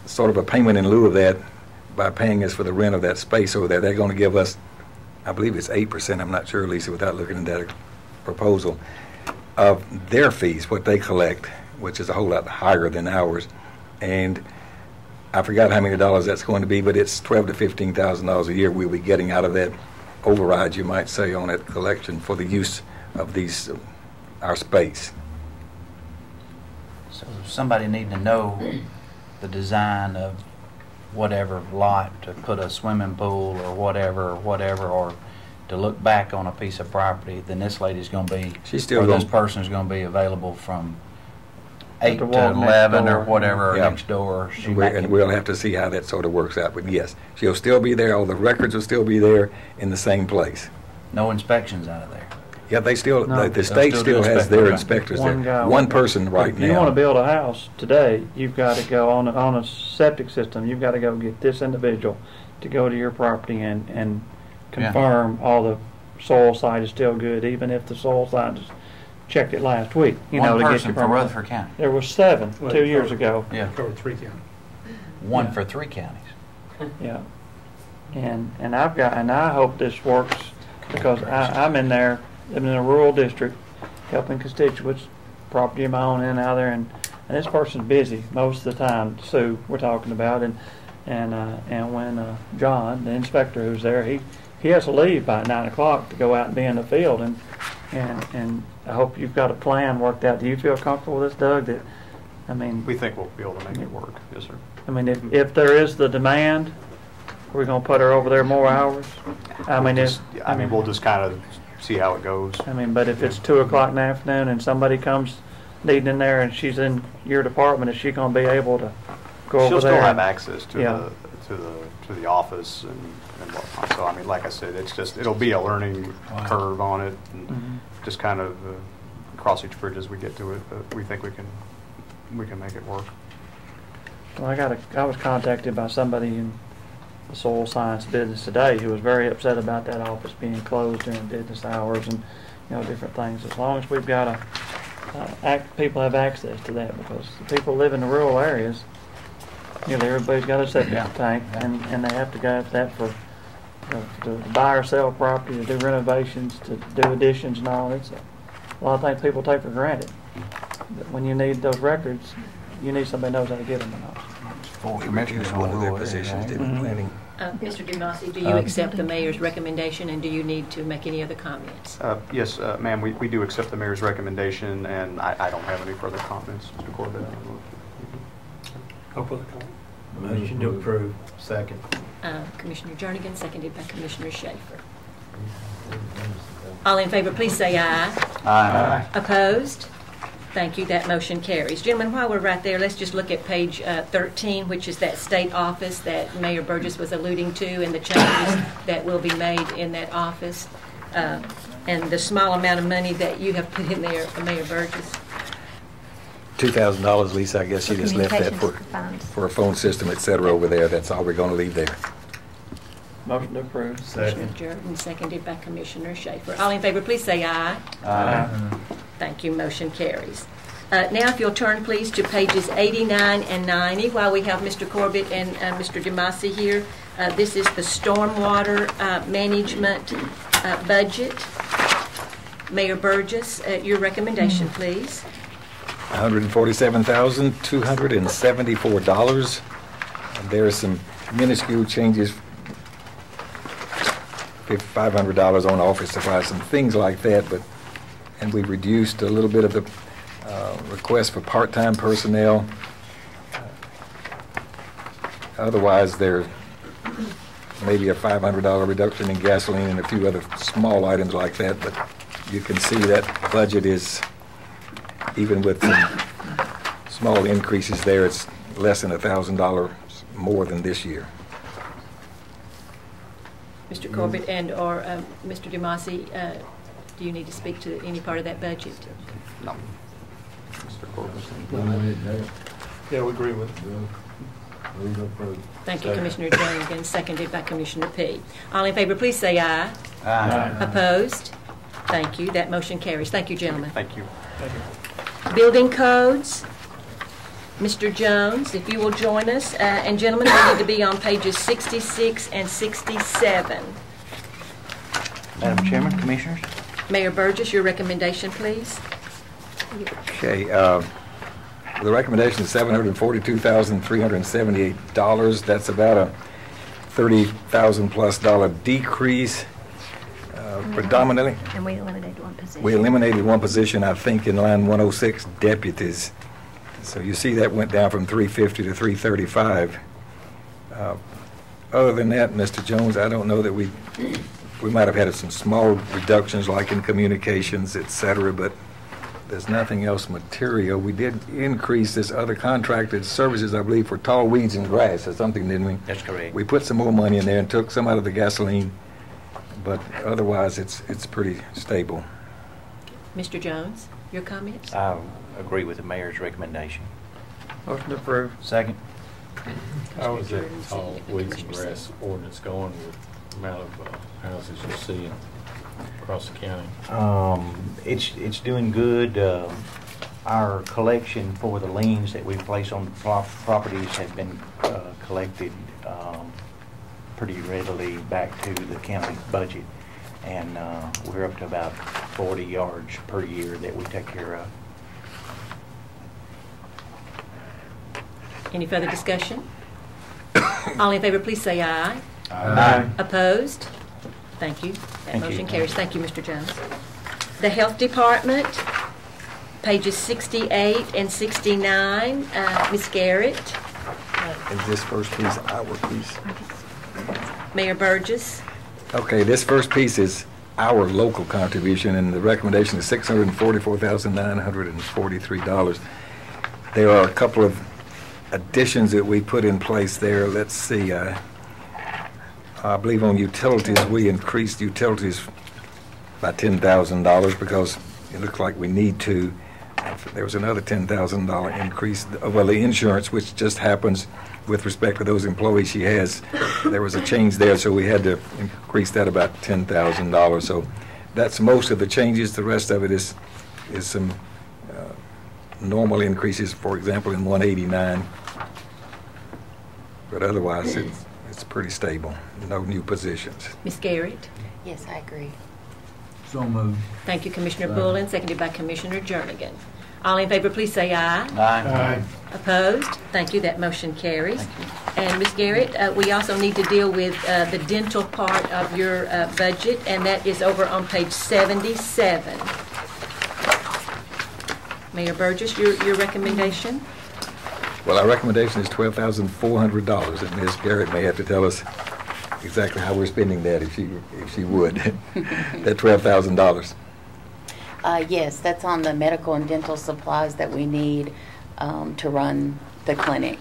sort of a payment in lieu of that by paying us for the rent of that space over there. They're going to give us, I believe it's 8%, I'm not sure, Lisa, without looking at that proposal, of their fees, what they collect, which is a whole lot higher than ours. And I forgot how many dollars that's going to be, but it's $12,000 to $15,000 a year we'll be getting out of that override, you might say, on that collection for the use of these our space. So somebody need to know the design of whatever lot to put a swimming pool or whatever, or to look back on a piece of property, then this lady's going to be, She's still or this gonna- person's going to be available from 8 to to walk next 11 or door. whatever, or Yeah. next door. She And might we'll have to see how that sort of works out. But yes, she'll still be there. All the records will still be there in the same place. no inspections out of there. Yeah, they still, No, the they'll state still still do has inspect- their okay. inspectors One there. guy. One person right If you want to now. build a house today, you've got to go on a septic system. You've got to go get this individual to go to your property and confirm all the soil site is still good, even if the soil site checked it last week. You know, One to get person your for permit. Rutherford County. There was 7 2 years ago. Yeah, Covered 3 counties. one Yeah. for 3 counties. Yeah, and I hope this works because I'm in there, living in a rural district, helping constituents, property of my own in and out there, and this person's busy most of the time. Sue, we're talking about, and when John, the inspector who's there, he has to leave by 9 o'clock to go out and be in the field, and I hope you've got a plan worked out. Do you feel comfortable with this, Doug? That I mean, We think we'll be able to make it work, yes, sir. I mean, if there is the demand, we're gonna put her over there more hours. I mean, We'll just kind of see how it goes. I mean, but if it's 2 o'clock in the afternoon and somebody comes needing in there and she's in your department, is she gonna be able to go over there? She'll still have access to Yeah. the office and whatnot. So, I mean, like I said, it'll be a learning curve on it, and Mhm. just kind of cross each bridge as we get to it, but we think we can make it work. Well, I was contacted by somebody in the soil science business today who was very upset about that office being closed during business hours and, different things. As long as we've got people have access to that, because the people live in the rural areas, everybody's got a septic tank, and they have to go after that for to buy or sell property, to do renovations, to do additions and all. It's a lot of things people take for granted. But when you need those records, you need somebody who knows how to get them or not. Commissioners, one of their positions, did Mhm. planning. Mr. Dumassi, do you accept the mayor's recommendation, and do you need to make any other comments? Yes, ma'am, we do accept the mayor's recommendation, and I don't have any further comments, Mr. Corbett. Hope for the comment. Motion to approve. Second. Commissioner Jernigan, seconded by Commissioner Schaefer. All in favor, please say aye. Aye. Opposed? Thank you. That motion carries. Gentlemen, while we're right there, let's just look at page 13, which is that state office that Mayor Burgess was alluding to, and the changes that will be made in that office, and the small amount of money that you have put in there, Mayor Burgess. $2,000, Lisa, I guess you just left that Communications funds. for a phone system, et cetera, over there. That's all we're going to leave there. Motion to approve. Commissioner Jordan, seconded by Commissioner Schaefer. All in favor, please say aye. Aye. Thank you. Motion carries. Now, if you'll turn, please, to pages 89 and 90, while we have Mr. Corbett and Mr. DeMasi here. This is the stormwater management budget. Mayor Burgess, your recommendation, please. $147,274. And there are some minuscule changes, $500 on office supplies, some things like that. And we reduced a little bit of the request for part-time personnel. Otherwise, there may be a $500 reduction in gasoline and a few other small items like that. But you can see that budget is, even with some small increases there, it's less than $1,000 more than this year. Mr. Corbett and or Mr. DeMasi, do you need to speak to any part of that budget? No. Mr. Corbett. Yeah, we agree with it. Thank you, Commissioner Jernigan, seconded by Commissioner P. All in favor, please say aye. Aye. Opposed? Thank you. That motion carries. Thank you, gentlemen. Thank you. Building codes. Mr. Jones, if you will join us. And gentlemen, we need to be on pages 66 and 67. Madam Chairman, Commissioners. Mayor Burgess, your recommendation, please. Okay, the recommendation is $742,378. That's about a $30,000 plus decrease, predominantly. And we eliminated one position. We eliminated one position, I think, in line 106, deputies. So you see that went down from 350 to 335. Other than that, Mr. Jones, I don't know that we might have had some small reductions like in communications, et cetera, but there's nothing else material. We did increase this other contracted services, I believe, for tall weeds and grass or something, didn't we? That's correct. We put some more money in there and took some out of the gasoline, but otherwise it's pretty stable. Mr. Jones, your comments? I agree with the mayor's recommendation. Motion to approve. Second. How is that tall weeds and grass ordinance going with the amount of houses you're seeing across the county? It's doing good. Our collection for the liens that we place on the properties has been collected pretty readily back to the county budget, and we're up to about 40 yards per year that we take care of. Any further discussion? All in favor, please say aye. Aye. Opposed? Thank you. That Thank you. motion carries. Thank you, Mr. Jones. The Health Department, pages 68 and 69. Ms. Garrett. Is this first piece our piece? Mayor Burgess. Okay, this first piece is our local contribution, and the recommendation is $644,943. There are a couple of additions that we put in place there. Let's see. I believe on utilities, we increased utilities by $10,000 because it looks like we need to. There was another $10,000 increase. Well, the insurance, which just happens with respect to those employees she has, there was a change there, so we had to increase that about $10,000. So that's most of the changes. The rest of it is some normal increases, for example, in 189. But otherwise, it's pretty stable. No new positions. Ms. Garrett. Yes, I agree. So moved. Thank you, Commissioner Bullen, seconded by Commissioner Jernigan. All in favor, please say aye. Aye. Opposed? Thank you. That motion carries. And Ms. Garrett, we also need to deal with the dental part of your budget, and that is over on page 77. Mayor Burgess, your recommendation? Well, our recommendation is $12,400, and Ms. Garrett may have to tell us exactly how we're spending that if she would. That $12,000. Yes, that's on the medical and dental supplies that we need to run the clinic.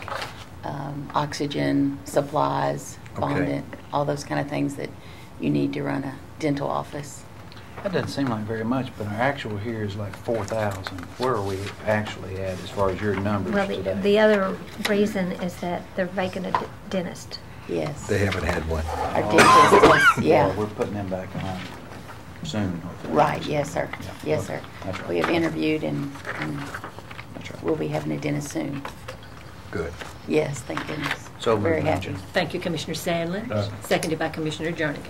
Oxygen, supplies, fondant, all those kind of things that you need to run a dental office. That doesn't seem like very much, but our actual here is like 4,000. Where are we actually at as far as your numbers Well, today? the other reason is that they're vacant a dentist. Yes. They haven't had one. Our dentist is, yeah. Well, we're putting them back on soon, hopefully. Right, yes, sir. Yeah, Yes, okay. sir. That's right. We have interviewed and That's right. we'll be having a dentist soon. Good. Yes, thank goodness. So Very moved, happy. Jim. Thank you, Commissioner Sandlin. Seconded by Commissioner Jernigan.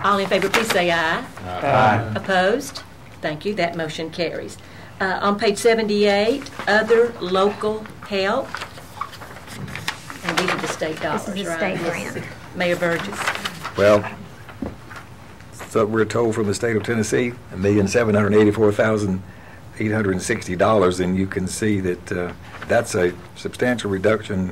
All in favor, please say aye. Aye. Opposed? Thank you. That motion carries. On page 78, other local help. And these are the state dollars, This is the right? state grant. Mayor Burgess. Well, so we're told from the state of Tennessee, $1,784,860, and you can see that that's a substantial reduction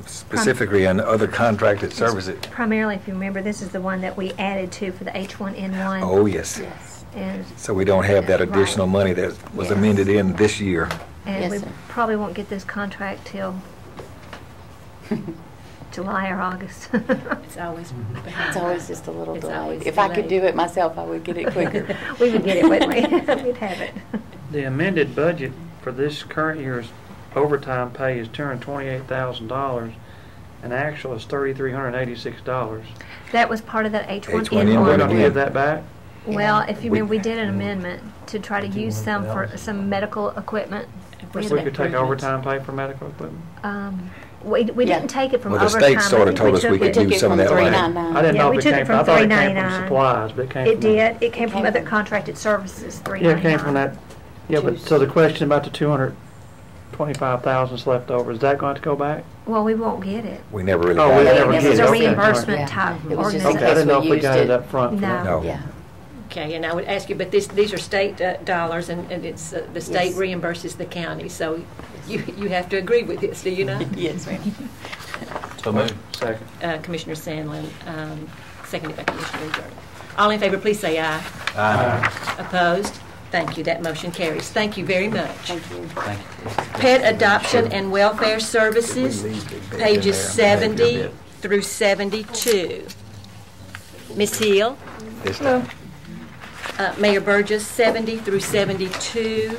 specifically on other contracted services. Primarily, if you remember, this is the one that we added to for the H1N1. Oh, yes. Yes. And, So we don't have that additional money that was Yes. amended in this year. and Yes, we sir. probably won't get this contract till July or August. It's always It's always just a little It's delayed. always If I could delayed. do it myself, I would get it quicker. We would get it, wouldn't we? We'd have it. The amended budget for this current year's overtime pay is $228,000, and actual is $3,386. That was part of that H1N1 We're H1N1. going to give that back? Well, if you remember, we did an amendment to try to use some for some medical equipment. For We We had- could take overtime pay for medical equipment? We Yeah. didn't take it from Well, the overtime. state sort I of think told us we took could it- Took use it some of from that money. $399. I didn't Yeah, know we if it took it came from I thought it came from $399. supplies, but it came It from... did. It came from came other from- contracted services, $399. Yeah, it came from that. Yeah, but so the question about the 225,000 left over, is that going to go back? Well, we won't get it. We never really Oh, got we that. never This did. is a Okay. reimbursement Yeah. type It was just ordinance. Okay, I didn't know if we used got it it. up front for No. that. No. Yeah. Okay, and I would ask you, but these are state dollars, and it's the state Yes. reimburses the county, so you have to agree with this, do you not? Yes, ma'am. So moved. Second. Commissioner Sandlin, seconded by Commissioner Jordan. All in favor, please say aye. Aye. Opposed? Thank you. That motion carries. Thank you very much. Thank you. Thank you. Pet Adoption and Welfare Services, pages 70 through 72. Ms. Hill? This time. Mayor Burgess, 70 through 72.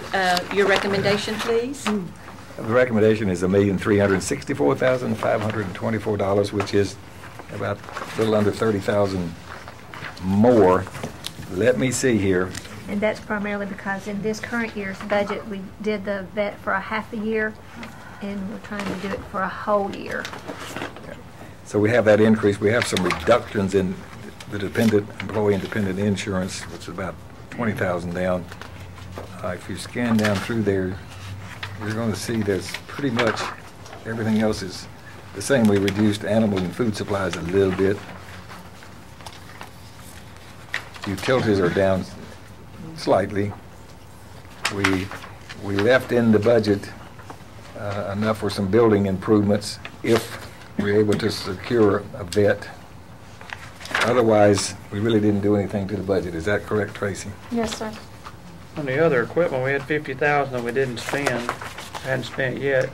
Your recommendation, please? The recommendation is $1,364,524, which is about a little under 30,000 more. Let me see here. And that's primarily because in this current year's budget, we did the vet for a half a year, and we're trying to do it for a whole year. So we have that increase. We have some reductions in the dependent, employee independent insurance, which is about 20,000 down. If you scan down through there, you're going to see there's pretty much everything else is the same. We reduced animal and food supplies a little bit. Utilities are down slightly. We left in the budget enough for some building improvements if we're able to secure a vet. Otherwise, we really didn't do anything to the budget. Is that correct, Tracy? Yes, sir. On the other equipment, we had 50,000 that we didn't spend, hadn't spent yet.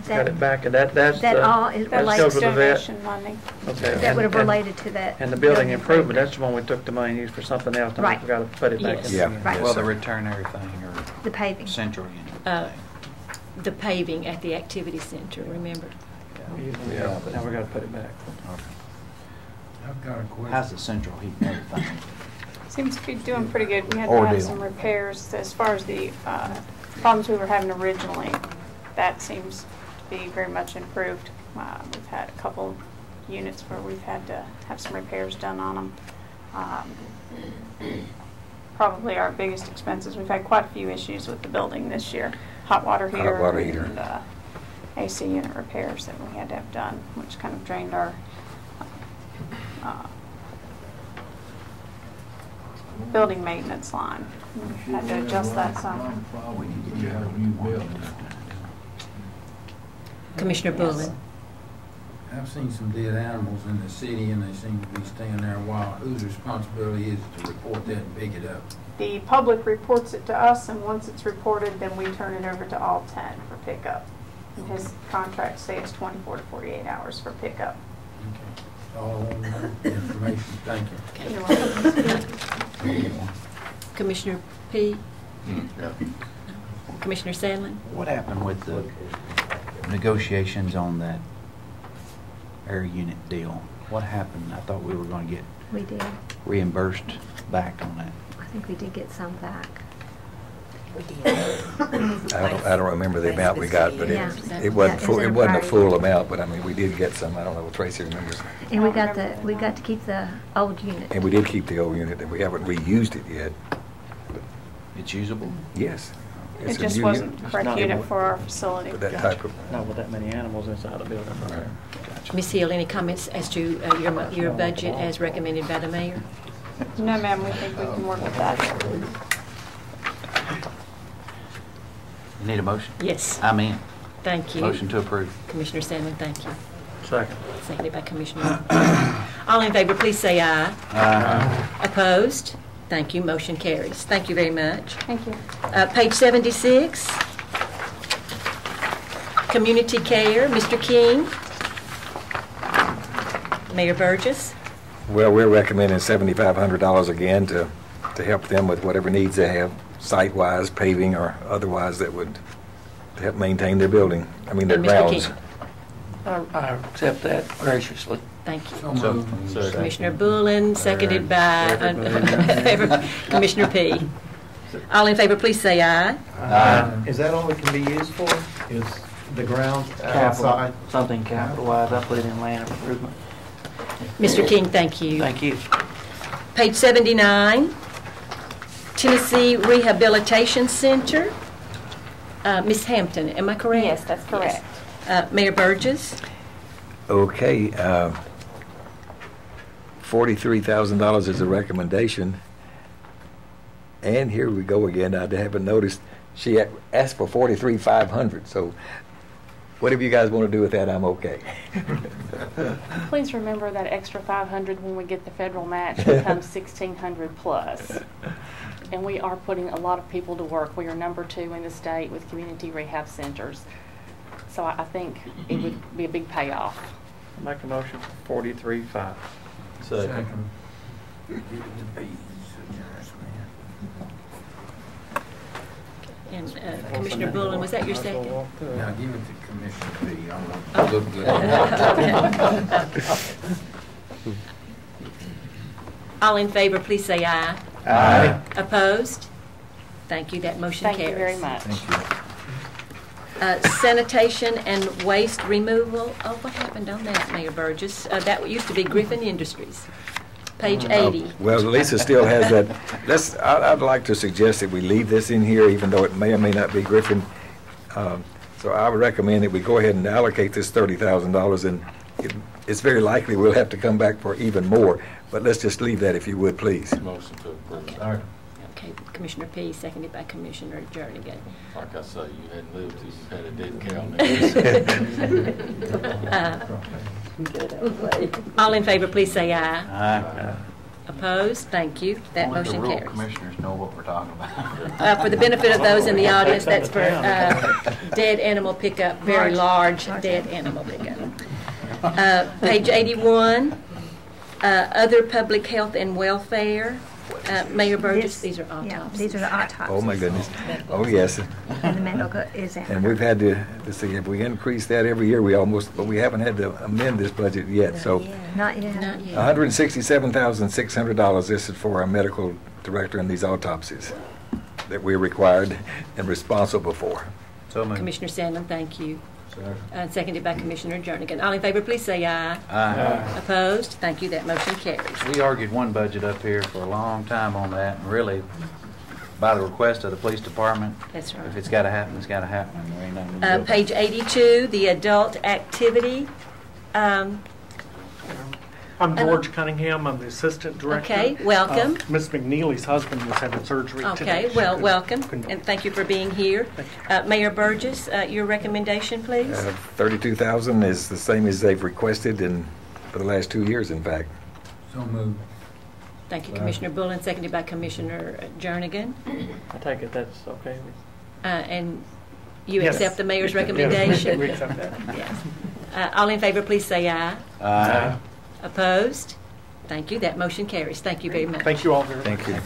Got it back, and that's That the... all is that related shows with the vet. money. Okay. That would have and- related to that. And the building improvement, that's the one we took the money and used for something else, and we Right. forgot to put it back in. Yes. Yeah. Right. Well, the return everything or The paving. central unit. The paving at the activity center, remember? Yeah, but now we got to put it back. I've got a question. How's the central heat and everything? Seems to be doing pretty good. We had to Ordeal. have some repairs as far as the problems we were having originally. That seems to be very much improved. We've had a couple units where we've had to have some repairs done on them. Probably our biggest expenses. We've had quite a few issues with the building this year. Hot water heater. Hot water heater. And, AC unit repairs that we had to have done, which kind of drained our building maintenance line. We had to adjust that some. We need to get a new building. Commissioner Bullen? I've seen some dead animals in the city and they seem to be staying there a while. Whose responsibility is it to report that and pick it up? The public reports it to us, and once it's reported, then we turn it over to all 10 for pickup. And his contract says 24 to 48 hours for pickup. Okay. All I want to know, information. Thank you. You're welcome. Commissioner P? Yeah. Commissioner Sandlin? What happened with the negotiations on that air unit deal? What happened? I thought we were going to get We did. reimbursed back on that. I think we did get some back. I don't remember the amount we got, but Yeah. it wasn't Yeah, full, is it it a wasn't a price? full amount, but I mean, we did get some. I don't know if Tracy remembers. And we got to keep the old unit. And we did keep the old unit, and we haven't reused it yet. It's usable? Yes. It It's a just new wasn't unit. the correct unit for our facility. For that type of, Not with that many animals inside the building. Ms. Hill, any comments as to your budget as recommended by the mayor? No, ma'am, we think we can work with that. You need a motion? Yes. I'm in. Thank you. Motion to approve. Commissioner Sandlin, thank you. Second. Seconded by Commissioner. All in favor, please say aye. Aye. Opposed? Thank you. Motion carries. Thank you very much. Thank you. Page 76, Community Care, Mr. King. Mayor Burgess. well, we're recommending $7,500 again to help them with whatever needs they have, site-wise, paving, or otherwise that would help maintain their building, I mean, their And Mr. grounds. King. I accept that graciously. Thank you. So moved. Commissioner Bullen, seconded by Commissioner P. All in favor, please say aye. Is that all it can be used for? Is the grounds Capital, outside? something capitalized, I put it in land improvement. Mr. King, thank you. Thank you. Page 79, Tennessee Rehabilitation Center. Ms. Hampton, am I correct? Yes, that's correct. Mayor Burgess. Okay, $43,000 is a recommendation. And here we go again. I haven't noticed. She asked for $43,500. So whatever you guys want to do with that, I'm okay. Please remember that extra 500 when we get the federal match becomes 1,600 plus. And we are putting a lot of people to work. We are number 2 in the state with community rehab centers. So I think it would be a big payoff. Make a motion for 43.5. Second. And Commissioner Bullen, was that your second? Now give it to Commissioner P. I want to look good. All in favor, please say aye. Aye. Opposed? Thank you. That motion Thank carries. you very much. Sanitation and waste removal. Oh, what happened on that, Mayor Burgess? That used to be Griffin Industries. Page 80. Well, Lisa still has that. I'd like to suggest that we leave this in here, even though it may or may not be Griffin. So I would recommend that we go ahead and allocate this $30,000, and it's very likely we'll have to come back for even more. But let's just leave that, if you would, please. Motion to approve. Okay, Commissioner P., seconded by Commissioner Jernigan. Like I say, you hadn't lived till you had a dead cow. All in favor, please say aye. Aye. Opposed? Thank you. That Only motion the rural carries. commissioners know what we're talking about. For the benefit of those in the audience, that's for dead animal pickup, very large dead animal pickup. Page 81, other public health and welfare. Mayor Burgess, these are autopsies. Yeah, these are the autopsies. Oh, my goodness. Oh, yes. And the medical examiner. And we've had to see if we increase that every year. But we haven't had to amend this budget yet. So Not yet. Not yet. $167,600. This is for our medical director and these autopsies that we're required and responsible for. So moved. Commissioner Sandlin, thank you. Seconded by Commissioner Jernigan. All in favor, please say aye. Aye. Opposed? Thank you. That motion carries. We argued one budget up here for a long time on that, and really, by the request of the police department. That's right. If it's got to happen, it's got to happen. There ain't nothing to do. Page 82, the adult activity. I'm George Cunningham. I'm the assistant director. Okay, welcome. Miss McNeely's husband was having surgery today. Okay, well, welcome, and thank you for being here. Mayor Burgess, your recommendation, please. $32,000 is the same as they've requested for the last 2 years, in fact. So moved. Thank you, Commissioner Bullen, seconded by Commissioner Jernigan. I take it that's okay with And you Yes. accept the mayor's Yes, recommendation? we accept that. Yes. All in favor, please say aye. Aye. Opposed? Thank you. That motion carries. Thank you very much. Thank you all very much. Thank you.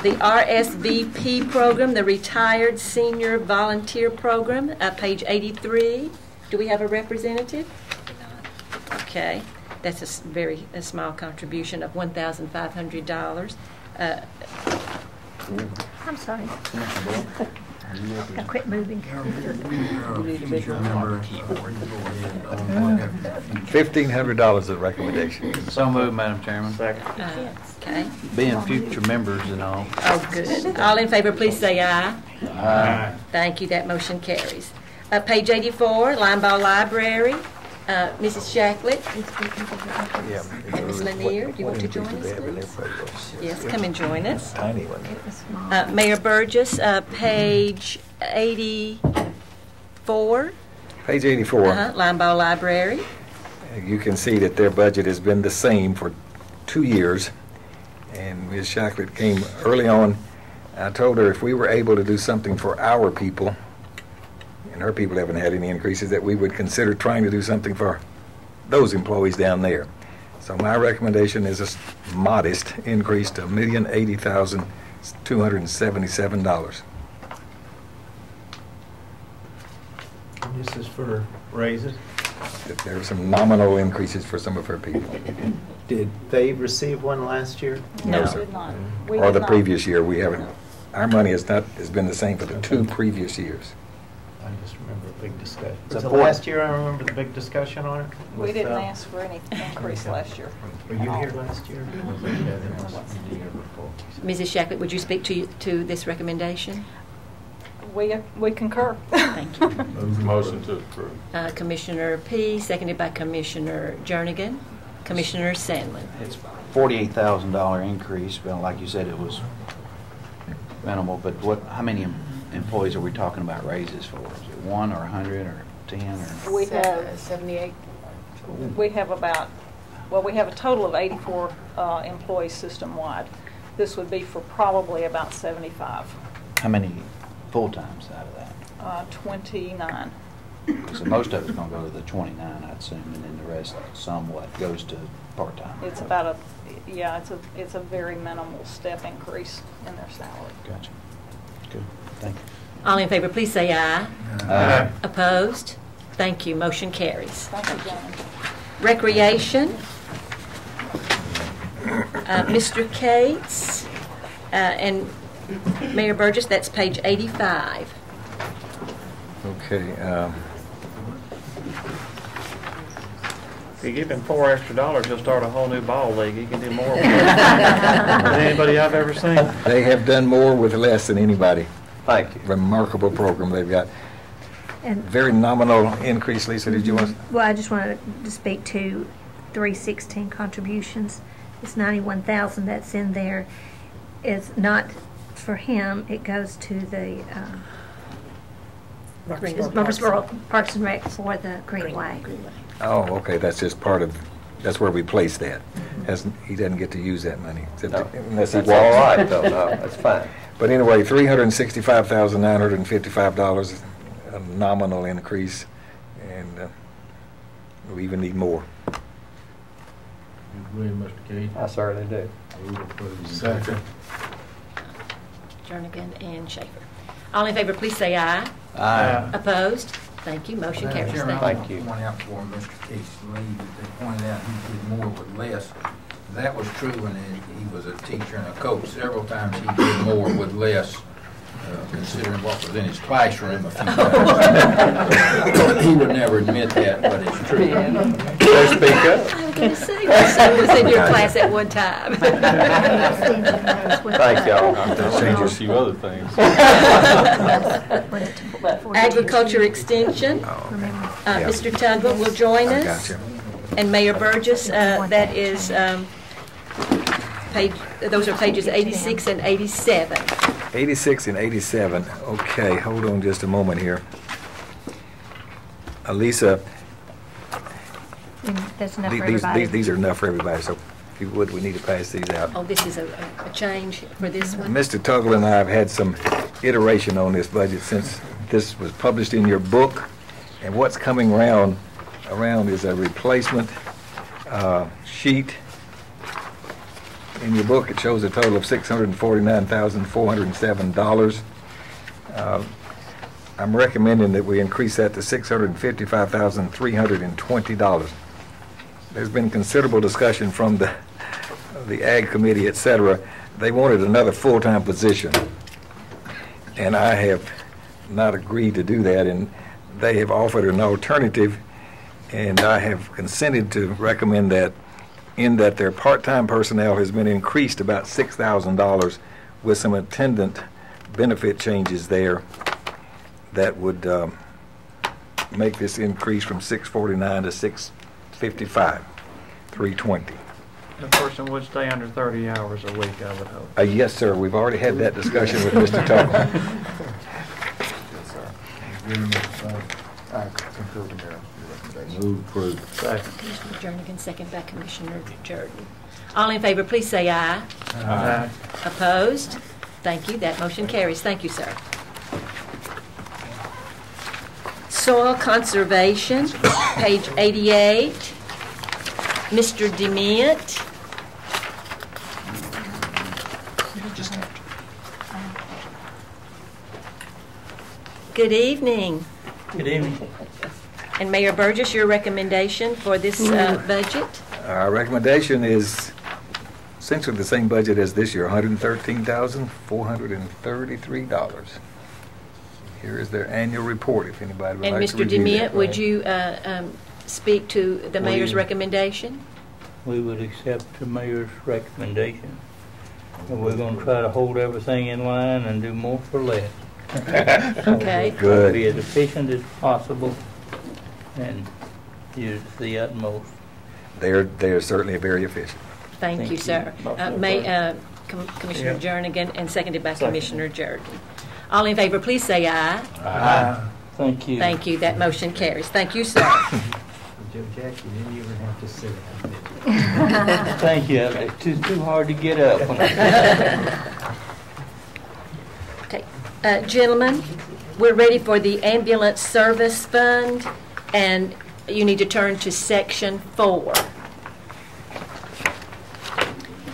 The RSVP program, the Retired Senior Volunteer Program, page 83. Do we have a representative? Okay. That's a very small contribution of $1,500. I'm sorry. I quit moving. $1,500 is the recommendation. So moved, Madam Chairman. Okay. Being future members and all. Oh, good. All in favor, please say aye. Aye. Thank you. That motion carries. Page 84, Linebaugh Library. Mrs. Shacklett. And Ms. Lanier, do you want to join us, please? Yes, come and join us. Tiny one. Mayor Burgess, page 84. Page 84. Linebaugh Library. You can see that their budget has been the same for 2 years. And Ms. Shacklett came early on. I told her if we were able to do something for our people, and her people haven't had any increases, that we would consider trying to do something for those employees down there. So my recommendation is a modest increase to $1,080,277. This is for raises? There are some nominal increases for some of her people. Did they receive one last year? No, sir. Or the previous year. We haven't. Our money has been the same for the 2 previous years. I just remember a big discussion. Was it last year? I remember the big discussion on it. We didn't ask for any increase last year. Were you here last year? Mrs. Shacklett, would you speak to this recommendation? We concur. Thank you. Motion to approve. Commissioner P., seconded by Commissioner Jernigan. Commissioner Sandlin. It's $48,000 increase. Well, like you said, it was minimal, but how many employees are we talking about raises for? Is it 1 or 100 or 10 or? We have 78. We have we have a total of 84 employees system-wide. This would be for probably about 75. How many full-times out of that? 29. So most of it's going to go to the 29, I'd assume, and then the rest somewhat goes to part-time. It's it's a very minimal step increase in their salary. Gotcha. Good. Thank you. All in favor, please say aye. Aye. Opposed? Thank you. Motion carries. Thank you, gentlemen. Recreation. Mr. Cates and Mayor Burgess, that's page 85. Okay. If you give him $4 extra, he'll start a whole new ball league. He can do more with that than anybody I've ever seen. They have done more with less than anybody. Thank you. Remarkable program they've got. And very nominal increase. Lisa, did you want to? Well, I just wanted to speak to 316 contributions. It's 91,000 that's in there. It's not for him. It goes to the Murfreesboro Parks and Rec for the Greenway. Oh, okay. That's just part of. That's where we place that. He doesn't get to use that money. Unless that's all right, though. No, that's fine. But anyway, $365,955, a nominal increase, and we even need more. You agree, Mr. Keith? I certainly do. Second. Jernigan and Schaefer. All in favor, please say aye. Aye. Opposed? Thank you. Motion carries. Thank you. Point out for Mr. Keith's leave that they pointed out he did more with less. That was true when he was a teacher and a coach. Several times he did more with less, considering what was in his classroom a few times. He would never admit that, but it's true. Speak up. I was going to say, my son was in your class at one time. Thank y'all. Change a few other things. Agriculture Extension. Mr. Tugwell will join us. Gotcha. And Mayor Burgess, that is those are pages 86 and 87. 86 and 87. Okay, hold on just a moment here. Lisa, That's enough for everybody. these are enough for everybody, so if you would, we need to pass these out. Oh, this is a change for this one? Mr. Tuggle and I have had some iteration on this budget since this was published in your book, and what's coming around is a replacement sheet In your book, it shows a total of $649,407. I'm recommending that we increase that to $655,320. There's been considerable discussion from the Ag Committee, et cetera. They wanted another full-time position, and I have not agreed to do that, and they have offered an alternative, and I have consented to recommend that in that their part-time personnel has been increased about $6,000 with some attendant benefit changes there that would make this increase from $649 to $655, $320. The person would stay under 30 hours a week, I would hope. Yes, sir. We've already had that discussion with Mr. Tucker. Move approved. Commissioner Jernigan, second by Commissioner Jordan. All in favor, please say aye. Aye. Opposed? Thank you. That motion carries. Thank you, sir. Soil conservation, page 88. Mr. DeMint. Good evening. Good evening. And Mayor Burgess, your recommendation for this budget? Our recommendation is essentially the same budget as this year, $113,433. Here is their annual report, if anybody would And like to Mr. review DeMint, that. would you speak to the mayor's recommendation? We would accept the mayor's recommendation. And we're going to try to hold everything in line and do more for less. Okay. Good. Be as efficient as possible and use the utmost. They are certainly very efficient. Thank you, sir. Commissioner Jernigan, and seconded by Commissioner Jordan. All in favor, please say aye. Aye. Thank you. Thank you. That motion carries. Thank you, sir. Jackie, then you would have to sit down. Thank you. It's too hard to get up. Okay, gentlemen, we're ready for the ambulance service fund, and you need to turn to section 4.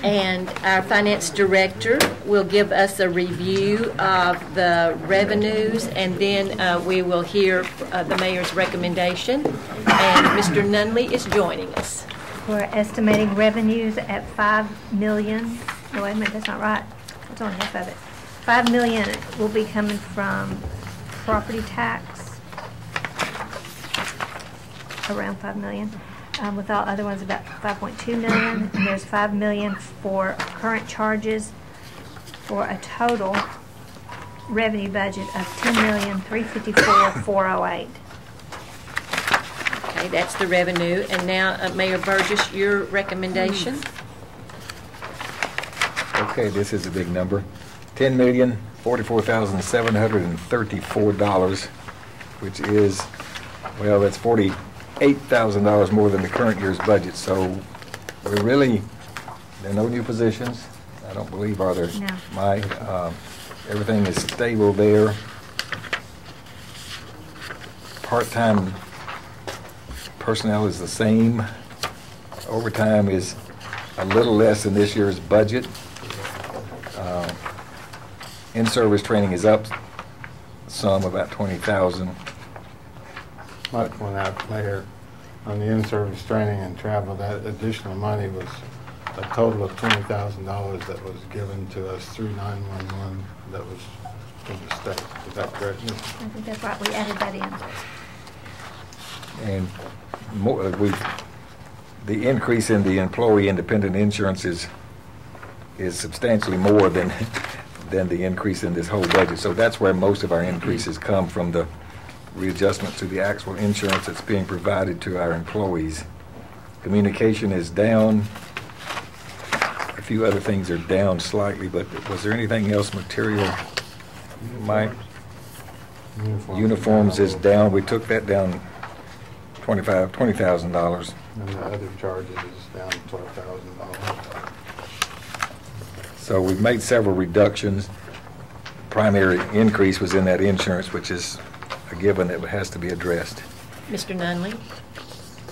And our finance director will give us a review of the revenues, and then we will hear the mayor's recommendation. And Mr. Nunley is joining us. We're estimating revenues at $5 million. No, wait a minute, that's not right. That's only half of it. $5 million will be coming from property tax, around $5 million. With all other ones, about $5.2 million. And there's $5 million for current charges, for a total revenue budget of $10,354,408. Okay, that's the revenue. And now, Mayor Burgess, your recommendation? Okay, this is a big number. $10,044,734, which is, well, that's $48,000 more than the current year's budget. So we're really, there are no new positions. I don't believe, are there? No. Mike, everything is stable there. Part-time personnel is the same. Overtime is a little less than this year's budget. In-service training is up some, about $20,000. Might point out, Mayor, on the in-service training and travel, that additional money was a total of $20,000 that was given to us through 911 that was from the state. Is that correct? I think that's right. We added that in. And more, the increase in the employee independent insurance is substantially more than the increase in this whole budget. So that's where most of our increases come from, the readjustment to the actual insurance that's being provided to our employees. Communication is down. A few other things are down slightly, but was there anything else material, Mike? Uniforms is down. We took that down $20,000. And the other charges is down $12,000. So we've made several reductions. Primary increase was in that insurance, which is a given that has to be addressed. Mr. Nunley?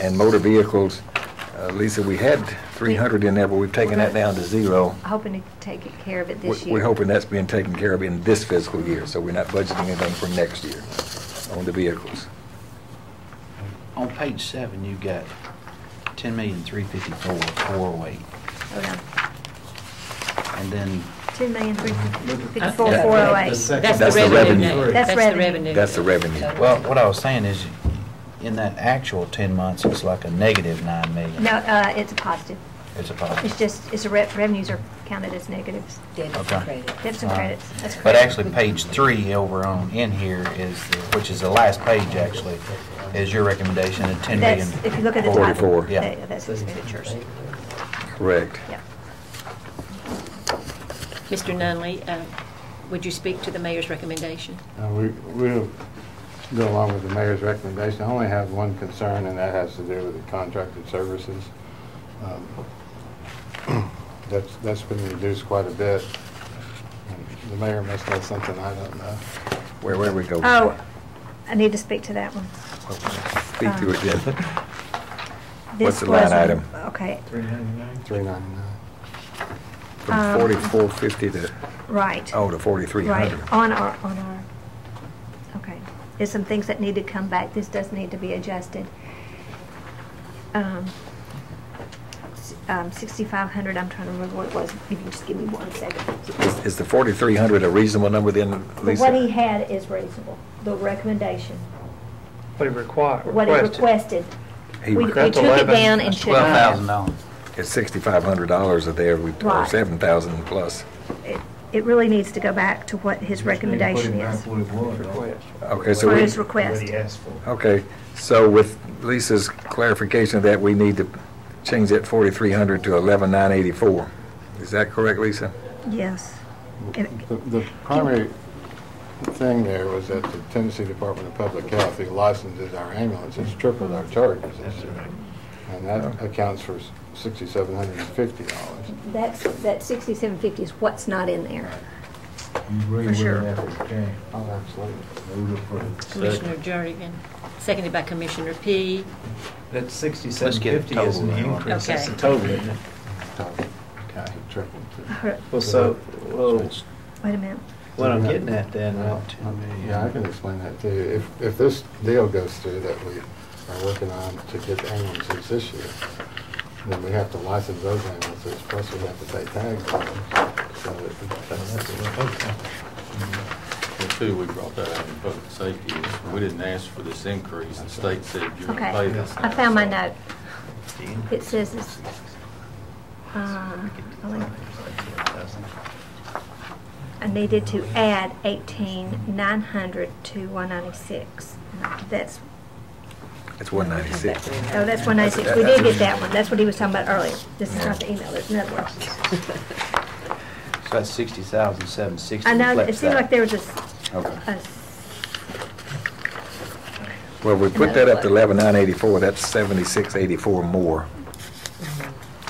And motor vehicles, Lisa, we had 300 in there, but we've taken that down to zero. Hoping to take care of it this year. We're hoping that's being taken care of in this fiscal year, so we're not budgeting anything for next year on the vehicles. On page 7, you got 10,354,408. Hold on. And then 10,354,408. That's the revenue. That's the revenue. That's the revenue. Well, what I was saying is, in that actual 10 months, it's like a negative 9 million. No, it's a positive. It's a positive. It's just, revenues are counted as negatives. Okay. Debits and credits. That's correct. But actually, page 3 over on in here is, which is the last page actually, is your recommendation at 10 million. If you look at the top, 44. Yeah. That's expenditures. Correct. Yeah. Mr. Nunley, would you speak to the mayor's recommendation? We'll go along with the mayor's recommendation. I only have one concern, and that has to do with the contracted services. That's been reduced quite a bit. The mayor must know something I don't know. Where we go? Oh, I need to speak to that one. Speak to it, Jen. What's This the line was item? Okay, $399. From 4450 to, right. to 4300. Right, on our, okay. There's some things that need to come back. This does need to be adjusted. 6,500, I'm trying to remember what it was. If you just give me 1 second. Is the 4300 a reasonable number then, Lisa? What he had is reasonable, the recommendation. What he requested. What he requested. We took it 11. down and That's should have. $12,000. It's $6,500 there, or Right. 7,000 plus. It really needs to go back to what his recommendation is. Okay, so For we, his request. okay, so with Lisa's clarification of that, we need to change that 4,300 to 11,984. Is that correct, Lisa? Yes. The primary thing there was that the Tennessee Department of Public Health, who licenses our ambulances, tripled our charges this year. And that accounts for $6,750. That 6750 is what's not in there. For sure. Oh, absolutely. Commissioner Jernigan, seconded by Commissioner P. That Let's get 6750 a is an total. increase. That's Okay. the total, isn't it? Okay. Tripled. Well, so, Wait a minute. what I'm getting at then, Yeah, I can explain that too. If this deal goes through that we are working on to get ambulances this year, then we have to license those ambulances, plus we have to pay tags on them. So Well, too, we brought that out in public safety. We didn't ask for this increase. The state said you're going to pay Okay. this. I found my note. It says this. I needed to add 18,900 to 196. That's, It's 196. oh, that's 196. We did get that one. That's what he was talking about earlier. This is not the email, there's another one. So that's 60,760. I know, it reflects seemed that. like there was Okay. Well, we put that up to 11,984, that's 7684 more.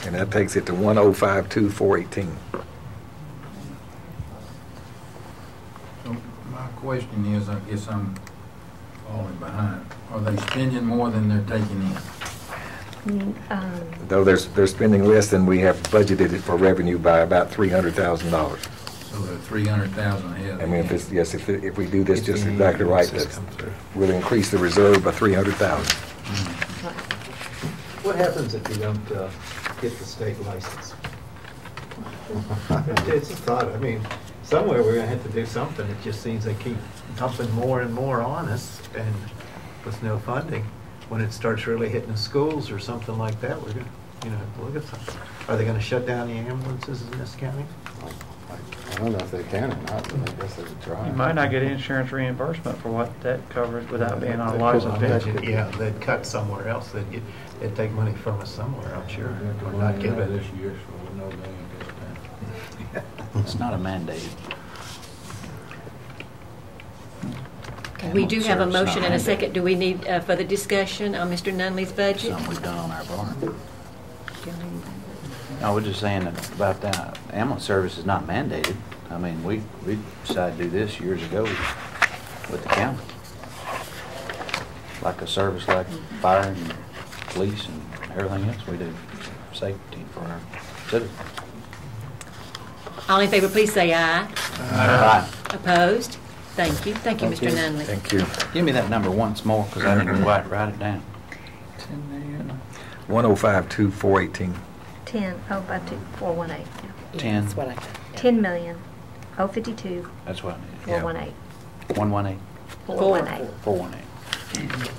And that takes it to 105,218. So my question is, I guess I'm falling behind. Are they spending more than they're taking in? Though they're spending less than we have budgeted for revenue by about $300,000. So they're 300,000 ahead. I mean, if we do this just exactly right, we'll increase the reserve by 300,000. what happens if you don't get the state license? It's a thought. I mean, somewhere we're going to have to do something. It just seems they keep dumping more and more on us, and with no funding. When it starts really hitting the schools or something like that, we're going to, have to look at something. Are they going to shut down the ambulances in this county? I don't know if they can or not, but I guess they could try. You might not get insurance reimbursement for what that covers without being on a licensed vehicle. Yeah, they'd cut somewhere else. They'd take money from us somewhere, I'm sure, or not give it. This year, so we know they ain't got that. It's not a mandate. We do have a motion and a second. Do we need further discussion on Mr. Nunley's budget? Something we've done on our barn. No, we're just saying about that. Ambulance service is not mandated. I mean, we decided to do this years ago with the county. Like a service like fire and police and everything else we do, safety for our citizens. All in favor, please say aye. Aye. Opposed? Thank you. Thank you, Mr. Nunley. Thank you. Give me that number once more, because I didn't quite write it down. 105,218. 10,052,418. 10. That's what I got. 10,052,418. That's what I need. 418. 118. 418. 418. Thank you.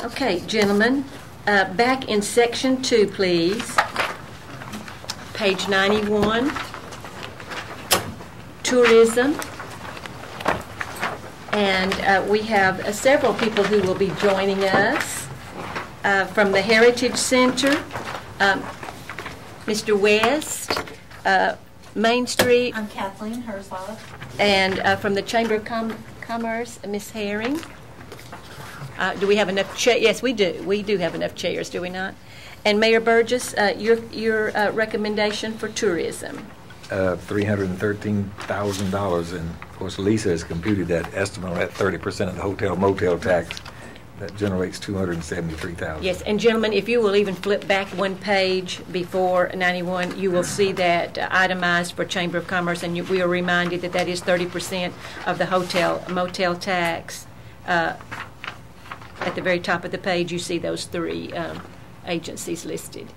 Okay, gentlemen, back in section 2, please. Page 91. Tourism. And we have several people who will be joining us from the Heritage Center. Mr. West, Main Street. I'm Kathleen Herzog. And from the Chamber of Commerce, Ms. Herring. Do we have enough chairs? Yes, we do. We do have enough chairs, do we not? And Mayor Burgess, your recommendation for tourism? $313,000, and of course Lisa has computed that estimate at 30% of the hotel motel tax. That generates $273,000. Yes, and gentlemen, if you will even flip back one page before 91, you will see that itemized for Chamber of Commerce, and we are reminded that that is 30% of the hotel motel tax. At the very top of the page, you see those 3 agencies listed.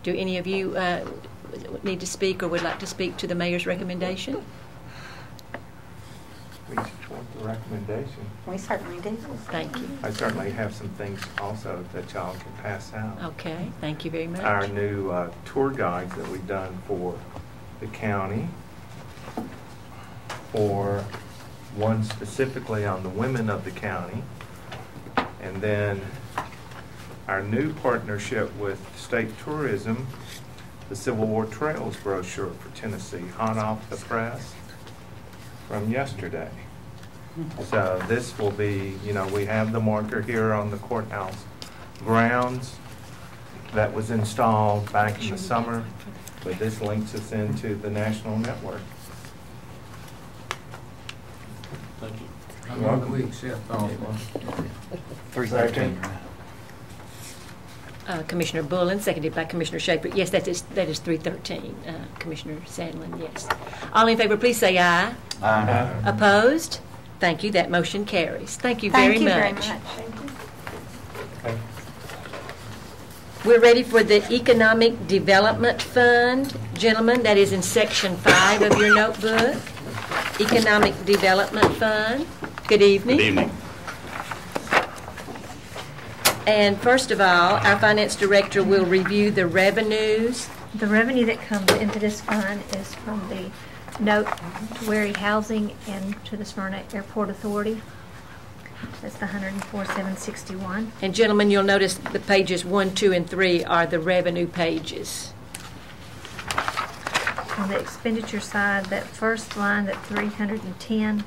Do any of you need to speak or would like to speak to the mayor's recommendation? We support the recommendation. We certainly do. Thank you. I certainly have some things also that y'all can pass out. Okay, thank you very much. Our new tour guides that we've done for the county, or one specifically on the women of the county, and then our new partnership with State Tourism, the Civil War Trails brochure for Tennessee, hot off the press from yesterday. So this will be, we have the marker here on the courthouse grounds that was installed back in the summer, but this links us into the national network. Thank you. How long do we accept all of them? 313. Commissioner Bullen, seconded by Commissioner Shaper. Yes, that is 313. Commissioner Sandlin, yes. All in favor, please say aye. Aye. Opposed? Thank you. That motion carries. Thank you very much. Thank you. We're ready for the Economic Development Fund. Gentlemen, that is in section 5 of your notebook. Economic Development Fund. Good evening. Good evening. And first of all, our finance director will review the revenues. The revenue that comes into this fund is from the note to Wary Housing and to the Smyrna Airport Authority. That's the $104,761. And gentlemen, you'll notice the pages 1, 2, and 3 are the revenue pages. On the expenditure side, that first line, that 310,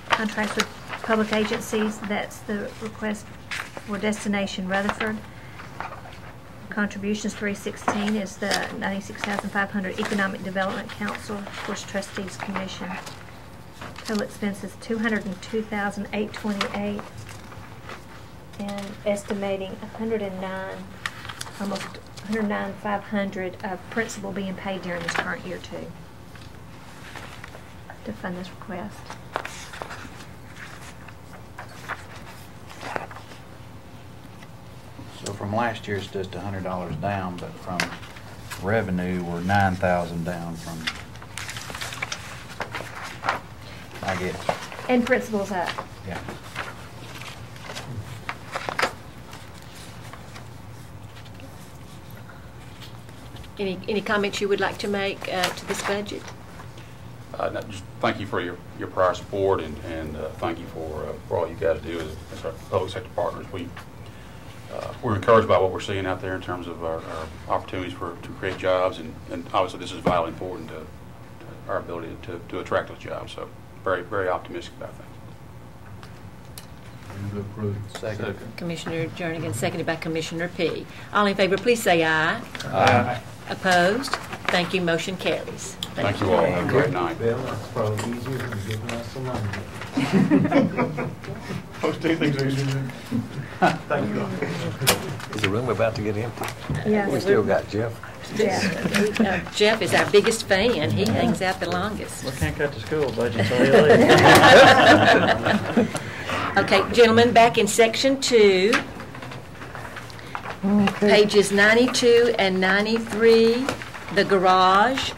contracts with public agencies, that's the request for Destination Rutherford. Contributions 316 is the $96,500 Economic Development Council, of course, Trustees Commission. Total expenses $202,828, and estimating 109, almost 109,500 of principal being paid during this current year too, to fund this request. So from last year, it's just $100 down, but from revenue, we're $9,000 down from, I guess. And principal's up. Yeah. Any comments you would like to make to this budget? Just thank you for your prior support, and thank you for all you guys do as our public sector partners. We're encouraged by what we're seeing out there in terms of our opportunities to create jobs, and obviously this is vitally important to our ability to attract those jobs. So very, very optimistic about things. Second. Commissioner Jernigan, seconded by Commissioner P. All in favor, please say aye. Aye. Opposed? Thank you. Motion carries. Thank you all. Have a great night. Bill, that's probably easier than giving us some money. Most things are easier. Thank you. Is the room about to get empty? Yes. We still got Jeff. Jeff is our biggest fan. He hangs out the longest. We can't cut the school budget, so he'll leave. Okay, gentlemen, back in section 2, pages 92 and 93, the garage.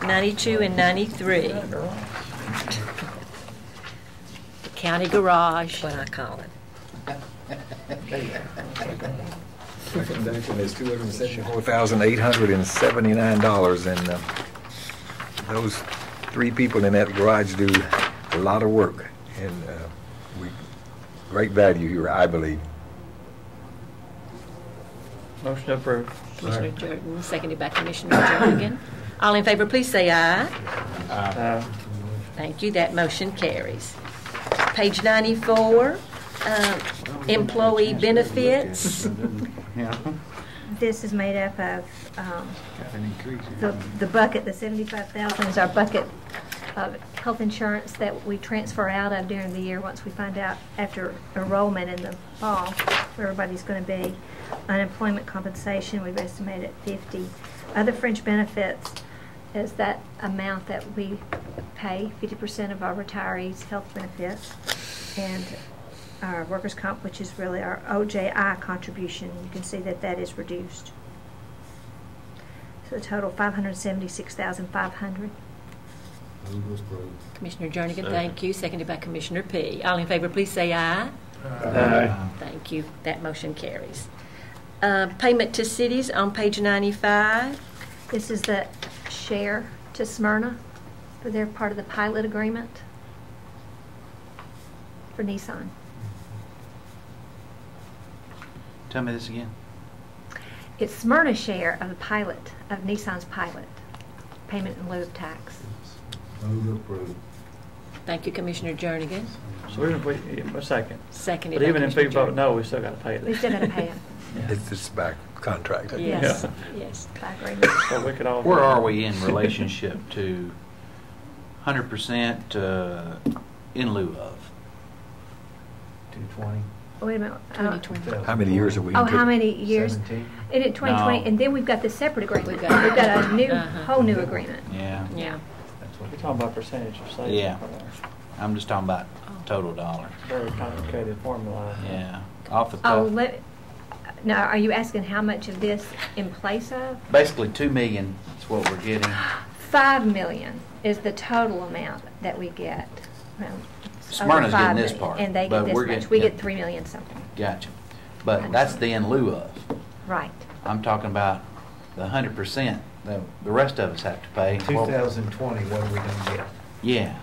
92 and 93. The county garage. What I call it. Recommendation is $274,879, and those 3 people in that garage do a lot of work, and great value here, I believe. Motion approved. Commissioner Jordan, seconded by Commissioner Jernigan. All in favor, please say aye. Aye. Thank you. That motion carries. Page 94, employee benefits. This is made up of the bucket, the $75,000 is our bucket of health insurance that we transfer out of during the year once we find out after enrollment in the fall where everybody's going to be. Unemployment compensation, we've estimated at 50. Other fringe benefits is that amount that we pay, 50% of our retirees' health benefits, and our workers' comp, which is really our OJI contribution. You can see that that is reduced. So a total $576,500. Commissioner Jernigan, thank you. Seconded by Commissioner P. All in favor, please say aye. Aye. Thank you. That motion carries. Payment to cities on page 95. This is the share to Smyrna for their part of the pilot agreement for Nissan. Tell me this again. It's Smyrna's share of the pilot, of Nissan's pilot, payment in lieu of tax. Move approved. Thank you, Commissioner Jernigan. So even if we, a second. Seconded But by even if Commissioner we vote no, we still got to pay it. We still got to pay it. It's just by contract. Yes, Yeah. yes. By agreement. So we could all. Where are we in relationship to 100% in lieu of? 220. Wait a minute. 2020. How many years have we? Oh, how many years? 17. And in 2020, No. and then we've got the separate agreement. We've We've got- got a new, Uh-huh. whole new agreement. Yeah. Yeah. We're talking about percentage of savings. Yeah. I'm just talking about total dollar. Very complicated formula. Yeah. Off the Oh, top. now, are you asking how much of this in place of? Basically, $2 million is what we're getting. $5 million is the total amount that we get. Well, it's over Smyrna's getting $5 this million, part, and they but get this we're much. getting- We yeah. get $3 million something. Gotcha. But that's the in lieu of. Right. I'm talking about the 100% that the rest of us have to pay. Well, 2020, what are we going to get? yeah.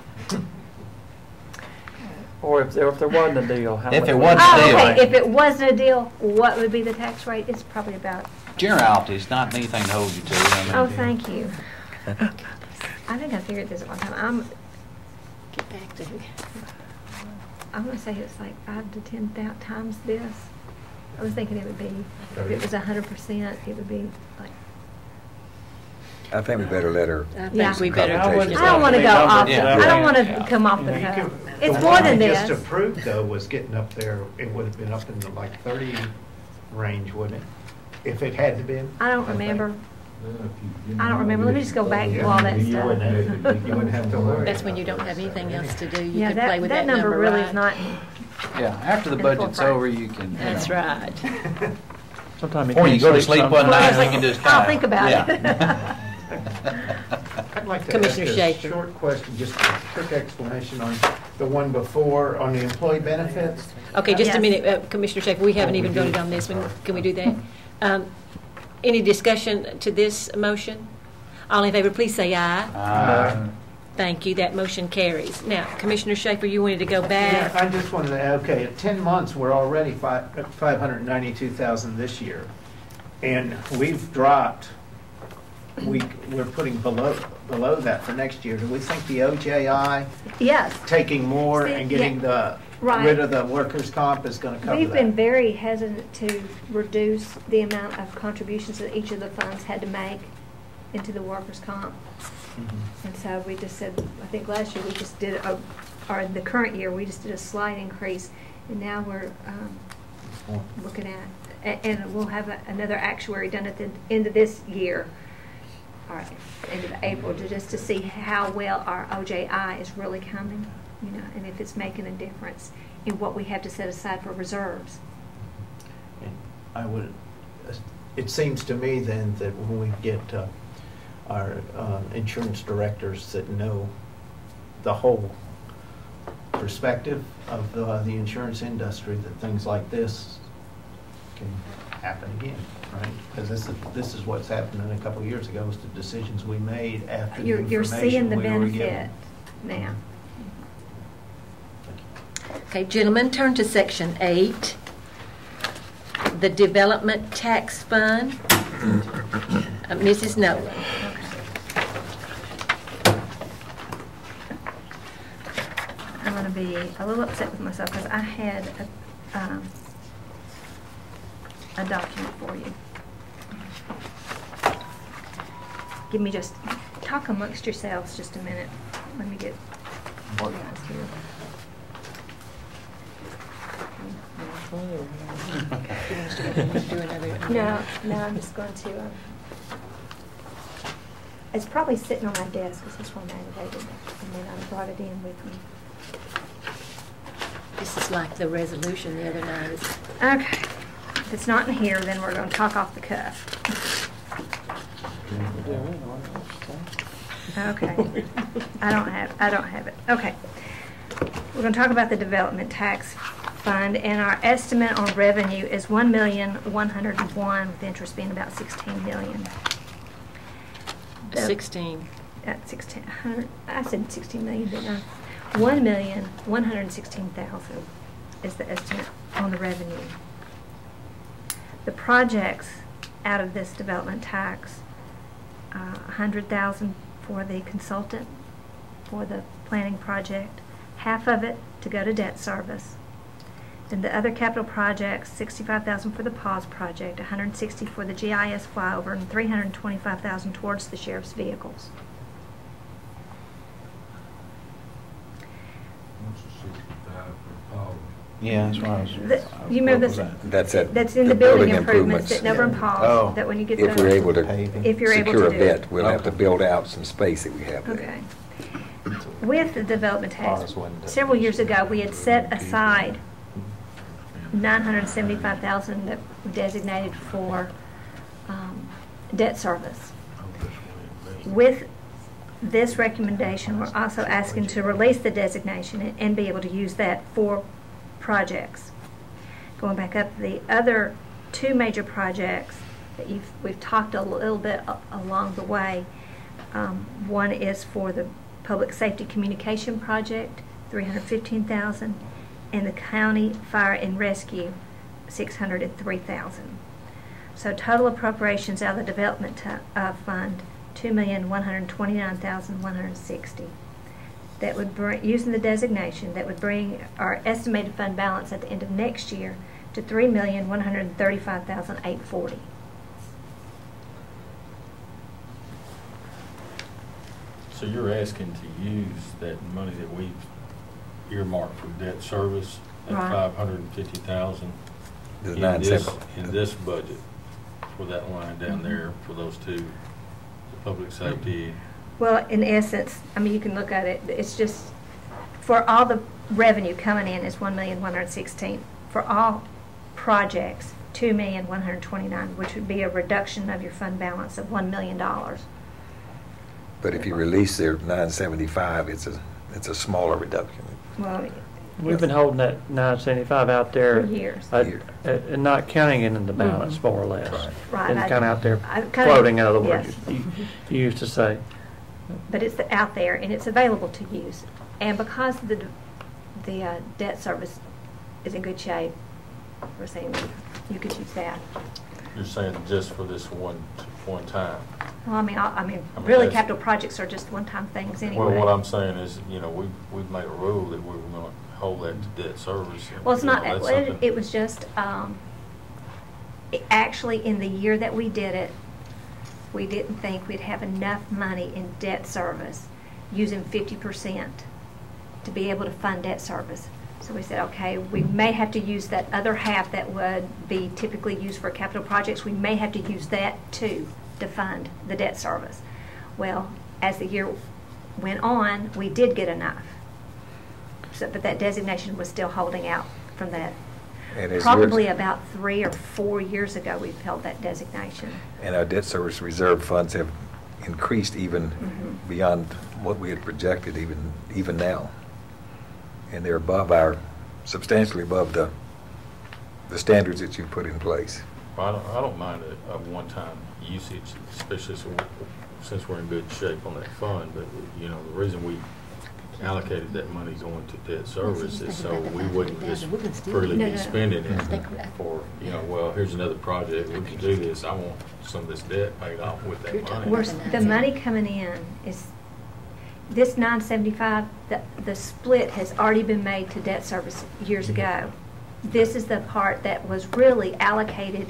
Or if there wasn't a deal, how If much it would wasn't it a be? deal. Okay, if it wasn't a deal, what would be the tax rate? It's probably about, Generality is not anything to hold you to. I mean, oh, thank you. I think I figured this at one time. Get back to I'm going to say it's like 5 to 10 times this. I was thinking it would be, if it was 100%, it would be like, I think we better let her. I Yeah. think we better. I wouldn't- I don't want to go off, Yeah. I don't want Yeah. to come off the You cuff. can- It's the more one than we this. just approved, though, was getting up there, it would have been up in the like 30 range, wouldn't it? If it had to been. I don't remember. I don't remember. Let me just go back to all that You wouldn't stuff. have- you wouldn't have to worry. That's when you don't have anything else to do. You Yeah, can play with that number really right? is not, Yeah, after the In budget's full over, you can. That's right. Sometimes Before you can't go to sleep one sometimes. night, we can just kind I'll of. think about it. I'd like to Commissioner ask Schaefer. a short question, just a quick explanation on the one before, on the employee benefits. Okay, just a Yes. minute, Commissioner Schaefer, we haven't even voted on this one. Can we do that? Any discussion to this motion? All in favor, please say aye. Thank you. That motion carries. Now, Commissioner Schaefer, you wanted to go Yeah, back. I just wanted to add, okay, at 10 months, we're already at 592,000 this year. And we've dropped, we're putting below that for next year. Do we think the OJI yes. taking more See, and getting yeah, the, right. rid of the workers' comp is going to cover We've been that? very hesitant to reduce the amount of contributions that each of the funds had to make into the workers' comp. And so we just said, I think last year we just did, or in the current year, we just did a slight increase And now we're looking at, and we'll have another actuary done at the end of this year, or end of April, just to see how well our OJI is really coming, you know, and if it's making a difference in what we have to set aside for reserves. It seems to me then that when we get our insurance directors that know the whole perspective of the insurance industry, that things like this can happen again, right? Because this is what's happening a couple of years ago, was the decisions we made after the information You're seeing the we were benefit given. now. Okay, gentlemen, turn to section 8, the Development Tax Fund. Mrs. Nolan. I'm going to be a little upset with myself because I had a document for you. Give me just, talk amongst yourselves just a minute. Let me get organized here. No, I'm just going to, it's probably sitting on my desk because this one aggravated me, and then I brought it in with me. This is like the resolution the other night. Okay. If it's not in here, then we're going to talk off the cuff. Okay. I don't have it. Okay. We're going to talk about the development tax fund, and our estimate on revenue is $1,101,000, with interest being about $16 million. 16. 1,600. I said 16 million, didn't I? 1,116,000 is the estimate on the revenue. The projects out of this development tax, 100,000 for the consultant for the planning project, half of it to go to debt service. Then the other capital projects, 65,000 for the PAWS project, 160 for the GIS flyover, and 325,000 towards the sheriff's vehicles. Yeah, that's right. You remember this? That's in the building improvements sitting over in Paul. That when you get If we're able to secure a do bit, it. we'll have to build out some space that we have there. Okay. With the development tax, several years ago, we had set aside $975,000 that we designated for debt service. With this recommendation, we're also asking to release the designation and be able to use that for projects. Going back up, the other two major projects that we've talked a little bit along the way. One is for the public safety communication project, $315,000, and the county fire and rescue, $603,000. So total appropriations out of the development fund, $2,129,160. That would bring, using the designation, that would bring our estimated fund balance at the end of next year to $3,135,840. So you're asking to use that money that we've earmarked for debt service at $550,000 in this budget for that line down there for those two, the public safety. Well, in essence, I mean, you can look at it. It's just for all the revenue coming in is $1,116,000. For all projects, $2,129,000, which would be a reduction of your fund balance of $1 million. But if you release their 975, it's a smaller reduction. Well, we've been holding that 975 out there for years, and not counting it in the balance, more or less. Right. It's kind of out there floating. In other words, yes. you used to say. But it's out there and it's available to use, and because the debt service is in good shape, we're saying you could use that. You're saying just for this one time? Well, I mean, really, capital projects are just one-time things anyway. Well, what I'm saying is, you know, we've made a rule that we were going to hold that to debt service. Well, it's not. It was just actually in the year that we did it, we didn't think we'd have enough money in debt service, using 50% to be able to fund debt service. So we said, okay, we may have to use that other half that would be typically used for capital projects. We may have to use that too to fund the debt service. Well, as the year went on, we did get enough. So, but that designation was still holding out from that. And Probably about 3 or 4 years ago, we've held that designation. And our debt service reserve funds have increased even beyond what we had projected even now. And they're substantially above the standards that you put in place. I don't mind a one-time usage, especially since we're in good shape on that fund. But the reason we allocated that money going to debt service is so we wouldn't just freely be spending it for well, here's another project, we can do this. I want some of this debt paid off with that money. The money coming in is this 975. The split has already been made to debt service years ago. This is the part that was really allocated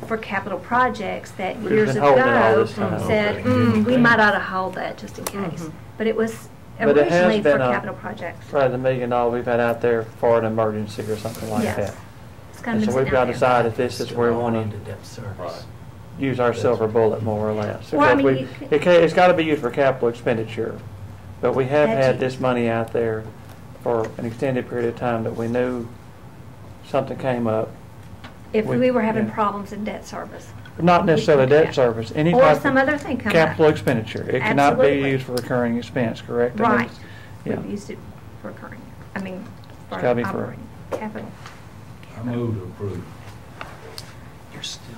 for capital projects that years ago said we might ought to hold that just in case. But it was originally for capital projects. Right, the $1 million we've had out there for an emergency or something like that. It's kind of so we've got to decide if this is where we want to use our silver bullet more or less. Well, I mean, it's got to be used for capital expenditure, but we have had this money out there for an extended period of time that we knew something came up. If we were having problems in debt service. Not necessarily debt service, any or type some of other thing capital expenditure. It cannot be used for recurring expense, correct? Right. Yeah. We've used it for recurring. I mean, for operating capital. I move to approve. You're still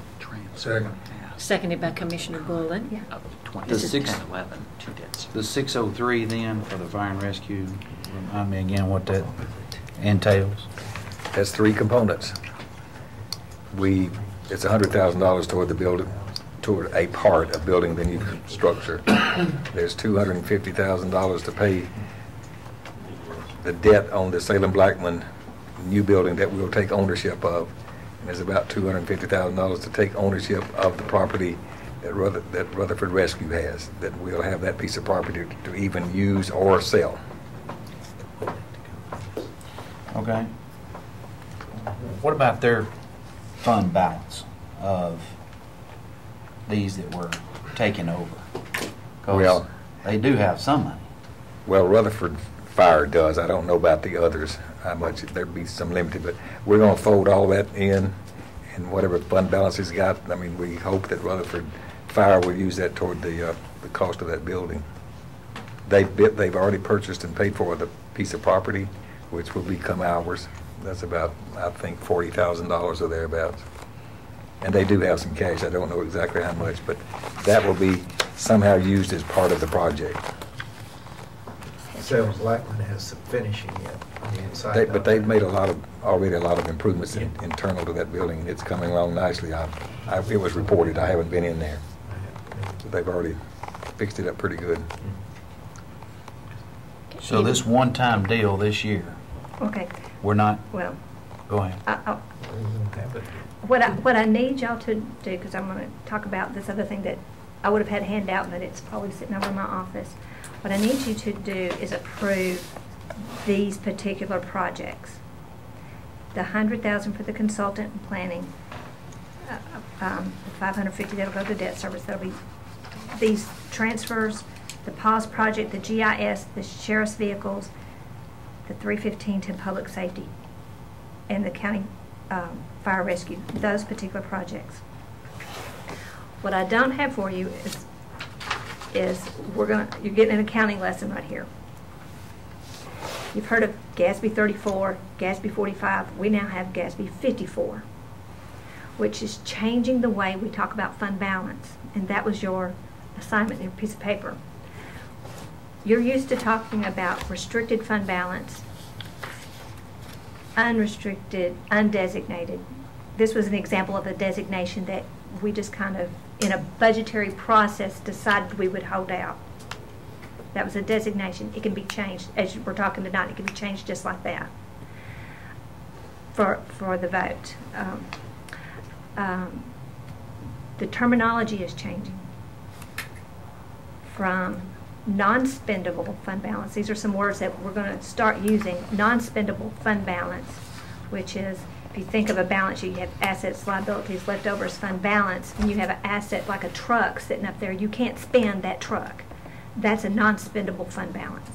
Second. Seconded by Commissioner Bullen. Yeah. This is 1011, two debts. The 603 then for the fire and rescue, remind me again what that entails. That's 3 components. It's $100,000 toward the building, toward a part of building the new structure. There's $250,000 to pay the debt on the Salem Blackman new building that we'll take ownership of. And there's about $250,000 to take ownership of the property that Rutherford Rescue has, that we'll have that piece of property to even use or sell. Okay. What about their fund balance of these that were taken over? Well, they do have some money. Well, Rutherford Fire does. I don't know about the others, how much. There'd be some limited, but we're going to fold all that in, and whatever fund balance he's got, I mean, we hope that Rutherford Fire will use that toward the cost of that building. They've already purchased and paid for the piece of property, which will become ours. That's about, I think, $40,000 or thereabouts. And they do have some cash. I don't know exactly how much, but that will be somehow used as part of the project. Salem Blackman has some finishing yet on the inside. But they've made already a lot of improvements internal to that building, and it's coming along nicely. It was reported. I haven't been in there. So they've already fixed it up pretty good. So this one-time deal this year. Okay. We're not. Well. Go ahead. What I need y'all to do, because I'm going to talk about this other thing that I would have had hand out, but it's probably sitting over in my office. What I need you to do is approve these particular projects. The $100,000 for the consultant and planning, the $550 that'll go to debt service. That'll be these transfers, the PAWS project, the GIS, the sheriff's vehicles, the 315 to public safety, and the county fire rescue. Those particular projects. What I don't have for you is you're getting an accounting lesson right here. You've heard of GASB 34, GASB 45. We now have GASB 54, which is changing the way we talk about fund balance. And that was your assignment in your piece of paper. You're used to talking about restricted fund balance, unrestricted, undesignated. This was an example of a designation that we just kind of, in a budgetary process, decided we would hold out. That was a designation. It can be changed, as we're talking tonight, it can be changed just like that for the vote. The terminology is changing from non-spendable fund balance. These are some words that we're going to start using. Non-spendable fund balance, which is, if you think of a balance sheet, you have assets, liabilities, leftovers, fund balance, and you have an asset like a truck sitting up there. You can't spend that truck. That's a non-spendable fund balance.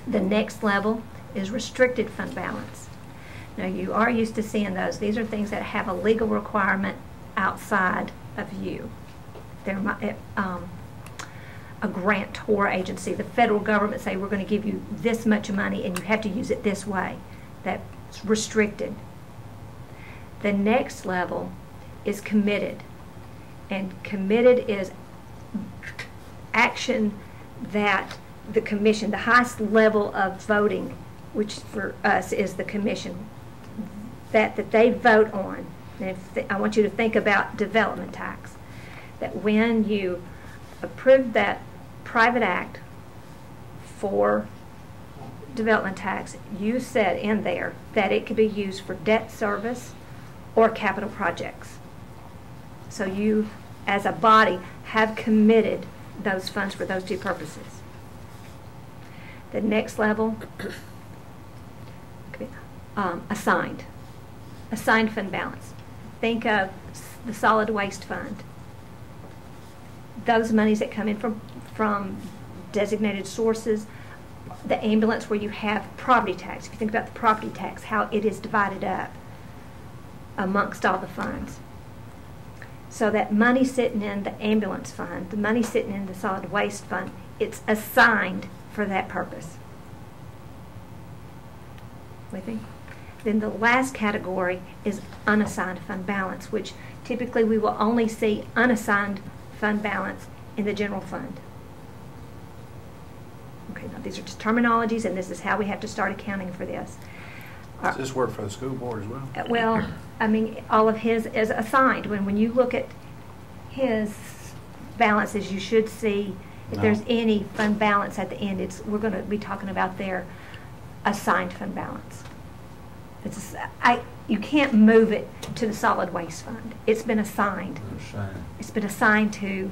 The next level is restricted fund balance. Now, you are used to seeing those. These are things that have a legal requirement outside of you. They're a grantor agency. The federal government say, we're going to give you this much money and you have to use it this way. That's restricted. The next level is committed. And committed is action that the commission, the highest level of voting, which for us is the commission, that they vote on. And I want you to think about development tax. That when you approve that private act for development tax, you said in there that it could be used for debt service or capital projects. So you, as a body, have committed those funds for those two purposes. The next level, assigned fund balance. Think of the solid waste fund. Those monies that come in from designated sources, the ambulance where you have property tax. If you think about the property tax, how it is divided up amongst all the funds. So that money sitting in the ambulance fund, the money sitting in the solid waste fund, it's assigned for that purpose. With me? Then the last category is unassigned fund balance, which typically we will only see unassigned fund balance in the general fund. Okay, now these are just terminologies, and this is how we have to start accounting for this. Does this work for the school board as well? Well, I mean, all of his is assigned. When you look at his balances, you should see if there's any fund balance at the end. We're going to be talking about their assigned fund balance. You can't move it to the solid waste fund. It's been assigned. It's been assigned to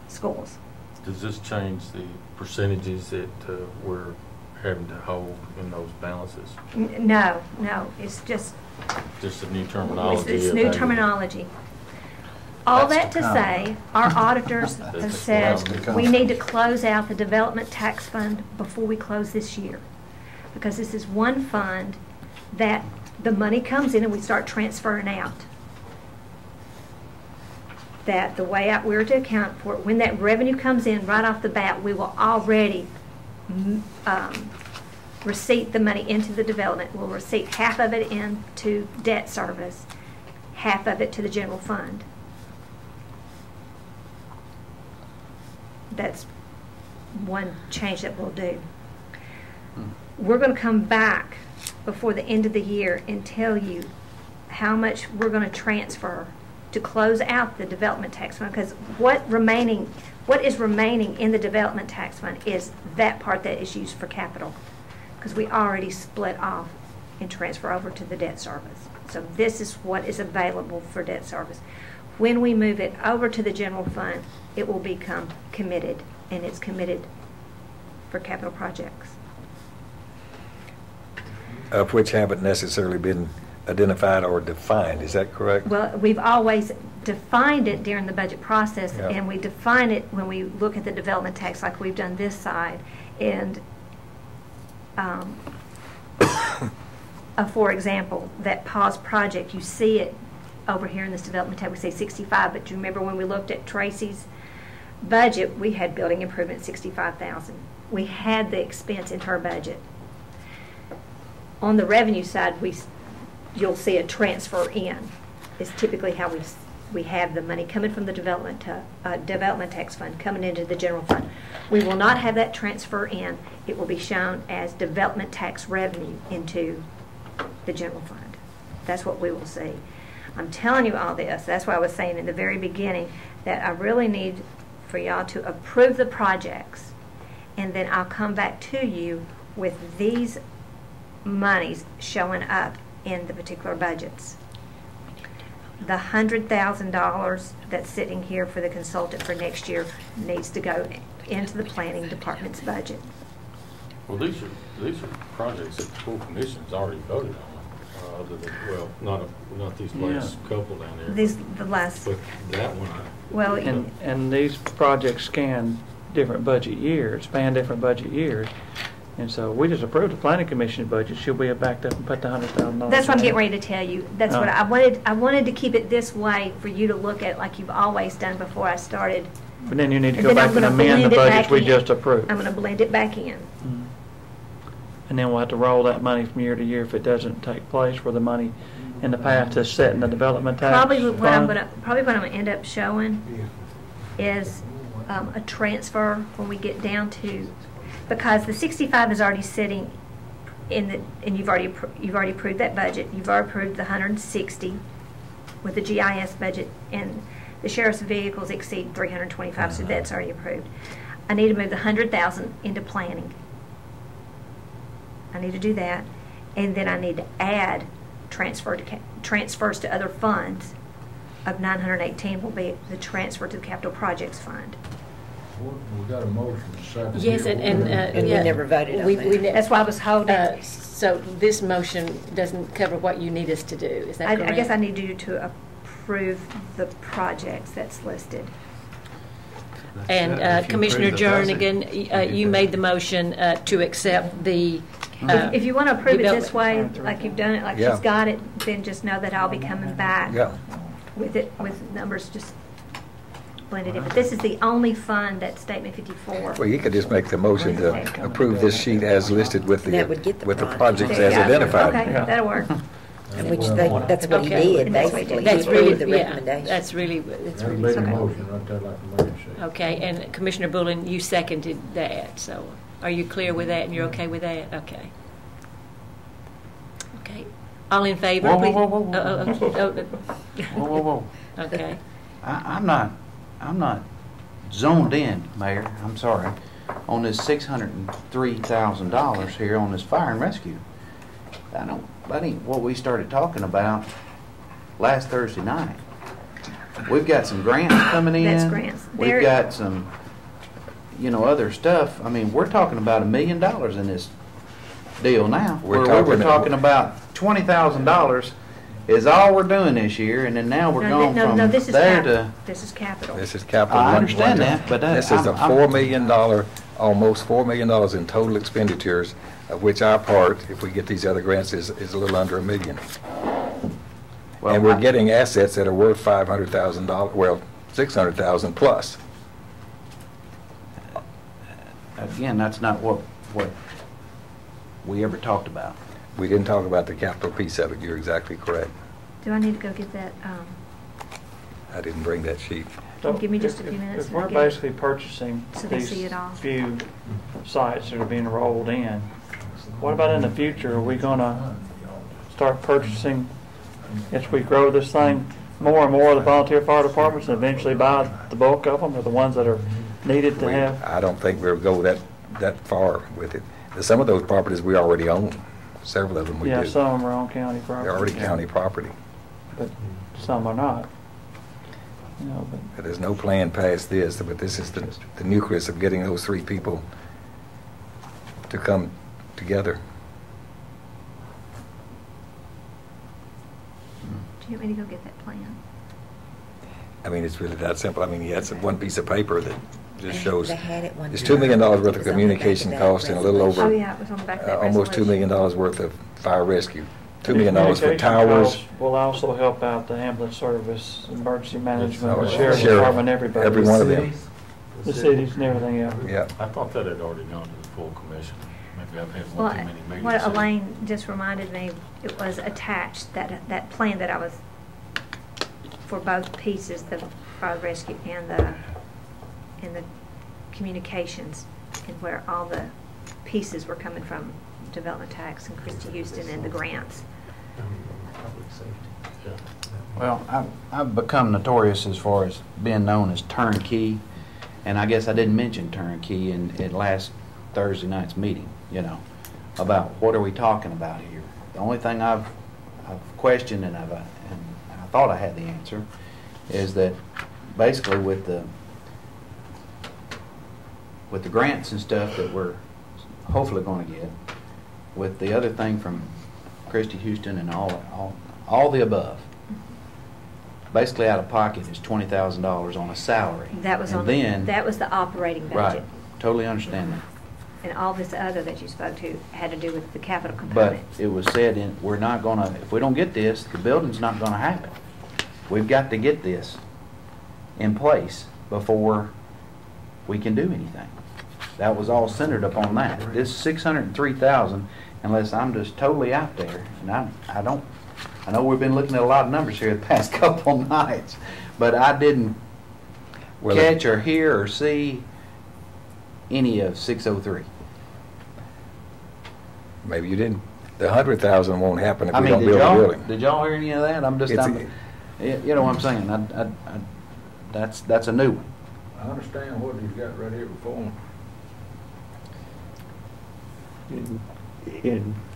schools. Does this change the percentages that we're having to hold in those balances? No, it's just a new terminology. It's new terminology. All that to say, our auditors have said we need to close out the development tax fund before we close this year, because this is one fund that the money comes in and we start transferring out. That the way we're to account for it, when that revenue comes in right off the bat, we will already receipt the money into the development. We'll receipt half of it into debt service, half of it to the general fund. That's one change that we'll do. We're going to come back before the end of the year and tell you how much we're going to transfer to close out the development tax fund, because what is remaining in the development tax fund is that part that is used for capital, because we already split off and transfer over to the debt service. So this is what is available for debt service. When we move it over to the general fund, it will become committed, and it's committed for capital projects. Of which haven't necessarily been identified or defined, is that correct? Well, we've always defined it during the budget process, and we define it when we look at the development tax, like we've done this side. And for example, that pause project, you see it over here in this development tab, we say 65, but you remember when we looked at Tracy's budget, we had building improvement $65,000. We had the expense in her budget. On the revenue side, you'll see a transfer in. It's typically how we have the money coming from the development tax fund coming into the general fund. We will not have that transfer in. It will be shown as development tax revenue into the general fund. That's what we will see. I'm telling you all this. That's why I was saying in the very beginning that I really need for y'all to approve the projects, and then I'll come back to you with these monies showing up in the particular budgets. The $100,000 that's sitting here for the consultant for next year needs to go into the planning department's budget. Well, these are projects that the full commission's already voted on, other than, well, not these last couple down there. The last. But that one. Well, and these projects span different budget years, and so we just approved the planning commission's budget. Should we have backed up and put the $100,000? That's what I'm getting ready to tell you. That's what I wanted. I wanted to keep it this way for you to look at, like you've always done before I started. But then you need to go back and amend the budgets we just approved. I'm going to blend it back in. Mm-hmm. And then we'll have to roll that money from year to year if it doesn't take place, where the money in the past is set in the development tax Probably what I'm fund. going to end up showing is a transfer when we get down to, because the 65 is already sitting in the, and you've already approved that budget. You've already approved the 160 with the GIS budget, and the sheriff's vehicles exceed 325, so that's already approved. I need to move the 100,000 into planning. I need to do that, and then I need to add transfers to other funds of 918 will be the transfer to the capital projects fund. We got a motion second. Yes, and we never voted on that. That's why I was holding. So this motion doesn't cover what you need us to do. Is that correct? I guess I need you to approve the projects that's listed. And Commissioner Jernigan, you made the motion to accept the. If you want to approve it this way, like you've done it, like she's got it, then just know that I'll be coming back with it, with numbers just blended in. But this is the only fund that's Statement 54. Well, you could just make the motion to approve this sheet as listed with the projects as identified. Okay, that'll work. And which that's what he did, basically. That's He really approved the recommendation. That's really. Made a motion right there like the man said. Okay, and Commissioner Bullen, you seconded that, so are you clear with that and you're okay with that? Okay. Okay. All in favor? Whoa, please? whoa, whoa, whoa. Whoa, whoa, whoa. Okay. I'm not zoned in, Mayor, I'm sorry, on this $603,000 here on this fire and rescue. That ain't what we started talking about last Thursday night. We've got some grants coming in. That's grants. We've got some, other stuff. I mean, we're talking about $1 million in this deal now. We're talking about $20,000 is all we're doing this year, and then now we're going from this is there capital. to. This is capital. This is capital. I understand that, but this is $4 million, almost $4 million in total expenditures, of which our part, if we get these other grants, is a little under $1 million. Well, and we're getting assets that are worth $500,000, well, $600,000 plus. Again, that's not what we ever talked about. We didn't talk about the capital piece of it. You're exactly correct. Do I need to go get that? I didn't bring that sheet. Give me just a few minutes. If we're basically purchasing so they these see it all. few sites that are being rolled in, what about in the future? Are we going to start purchasing, as we grow this thing, more and more of the volunteer fire departments and eventually buy the bulk of them, or the ones that are needed to have? I don't think we'll go that far with it. Some of those properties we already own. Several of them we do. Yeah, some of them are on county property. They're already county property. But some are not. But there's no plan past this, but this is the nucleus of getting those three people to come together. Do you want me to go get that plan? I mean, it's really that simple. I mean, he had one piece of paper that just shows They had it one it's time. $2 million worth It of was on the communication back of that cost and a little over Oh, yeah, it was on the back of that almost $2 resolution. million worth of fire rescue. $2 million for Communication towers. costs will also help out the ambulance service, emergency management, Oh, the sheriff's sheriff, department, everybody. every one of them. The cities and everything else. Yeah. I thought that had already gone to the full commission. Maybe I've had Well, one too many meetings. what Elaine just reminded me, it was attached, that plan that I was, for both pieces, the fire rescue and the communications, and where all the pieces were coming from, development tax and Christy Houston and the grants. Well, I've become notorious as far as being known as turnkey, and I guess I didn't mention turnkey in last Thursday night's meeting, about what are we talking about here. The only thing I've questioned and I thought I had the answer is that basically with the with the grants and stuff that we're hopefully going to get, with the other thing from Christy Houston and all the above, basically out of pocket is $20,000 on a salary. That was that was the operating budget. Right, totally understand that. And all this other that you spoke to had to do with the capital But component. it was said, we're not going to, if we don't get this, the building's not going to happen. We've got to get this in place before we can do anything. That was all centered upon that. This $603,000, unless I'm just totally out there, and I know we've been looking at a lot of numbers here the past couple nights, but I didn't catch or hear or see any of 603. Maybe you didn't. The 100,000 won't happen if we don't build a building. Did y'all hear any of that? You know what I'm saying? That's a new one. I understand what he's got right here before him.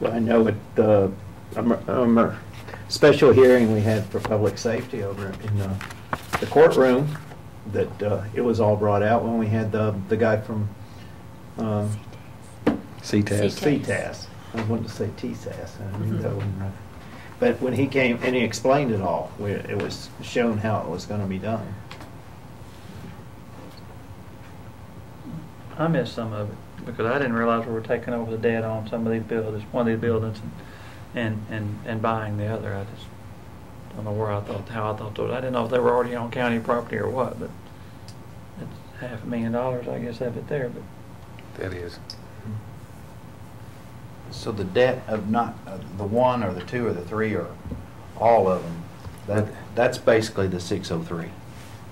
I know at the special hearing we had for public safety over in the courtroom, that it was all brought out when we had the guy from CTAS. I wanted to say TSAS. I knew that wasn't right. But when he came and he explained it all, it was shown how it was going to be done. I missed some of it because I didn't realize we were taking over the debt on some of these buildings, one of these buildings, and buying the other. I just don't know how I thought those. I didn't know if they were already on county property or what, but it's $500,000, I guess, of it there. But that is. So the debt of not the one or the two or the three or all of them, that's basically the 603.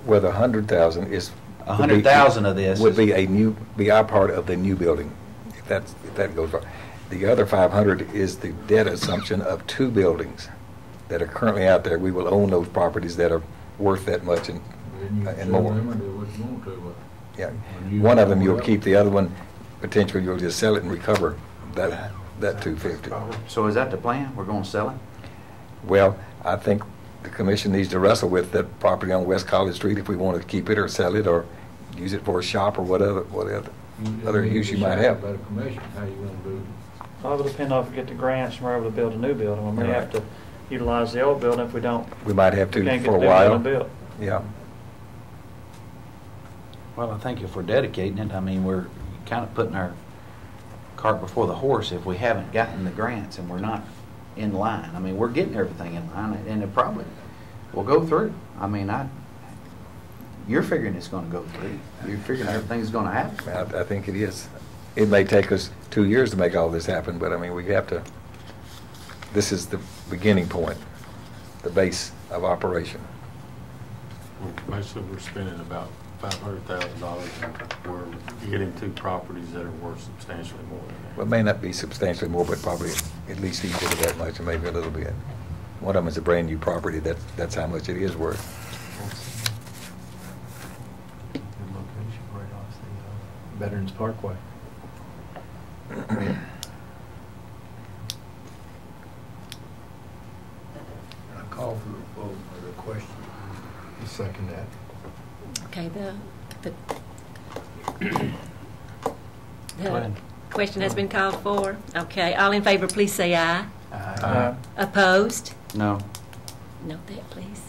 Well, the 100,000 is 100,000 of this would be our part of the new building, if that goes right. The other 500 is the debt assumption of two buildings that are currently out there. We will own those properties that are worth that much and more. Yeah, one of them you'll keep. The other one potentially you'll just sell it and recover that 250. So is that the plan? We're going to sell it? Well, I think the commission needs to wrestle with that property on West College Street if we want to keep it or sell it or use it for a shop or whatever other use you might have. How you going to do it? Well, it will depend on if we get the grants and we're able to build a new building. We may have to utilize the old building if we don't. We might have to can't for a get the while. building built. Yeah. Well, I think if we're dedicating it, I mean, we're kind of putting our cart before the horse if we haven't gotten the grants and we're not in line. I mean, we're getting everything in line, and it probably will go through. I mean, you're figuring it's going to go through. You're figuring everything's going to happen. I think it is. It may take us 2 years to make all this happen, but I mean, we have to. This is the beginning point, the base of operation. Well, basically, we're spending about $500,000. We're getting two properties that are worth substantially more than that. Well, it may not be substantially more, but probably at least equal to that much, or maybe a little bit. One of them is a brand new property. That's how much it is worth. Good location, right off the Veterans Parkway. I call for the vote for the question. You second that. Okay, the question has been called for. Okay, all in favor, please say aye. Aye. Opposed? No. Note that, please.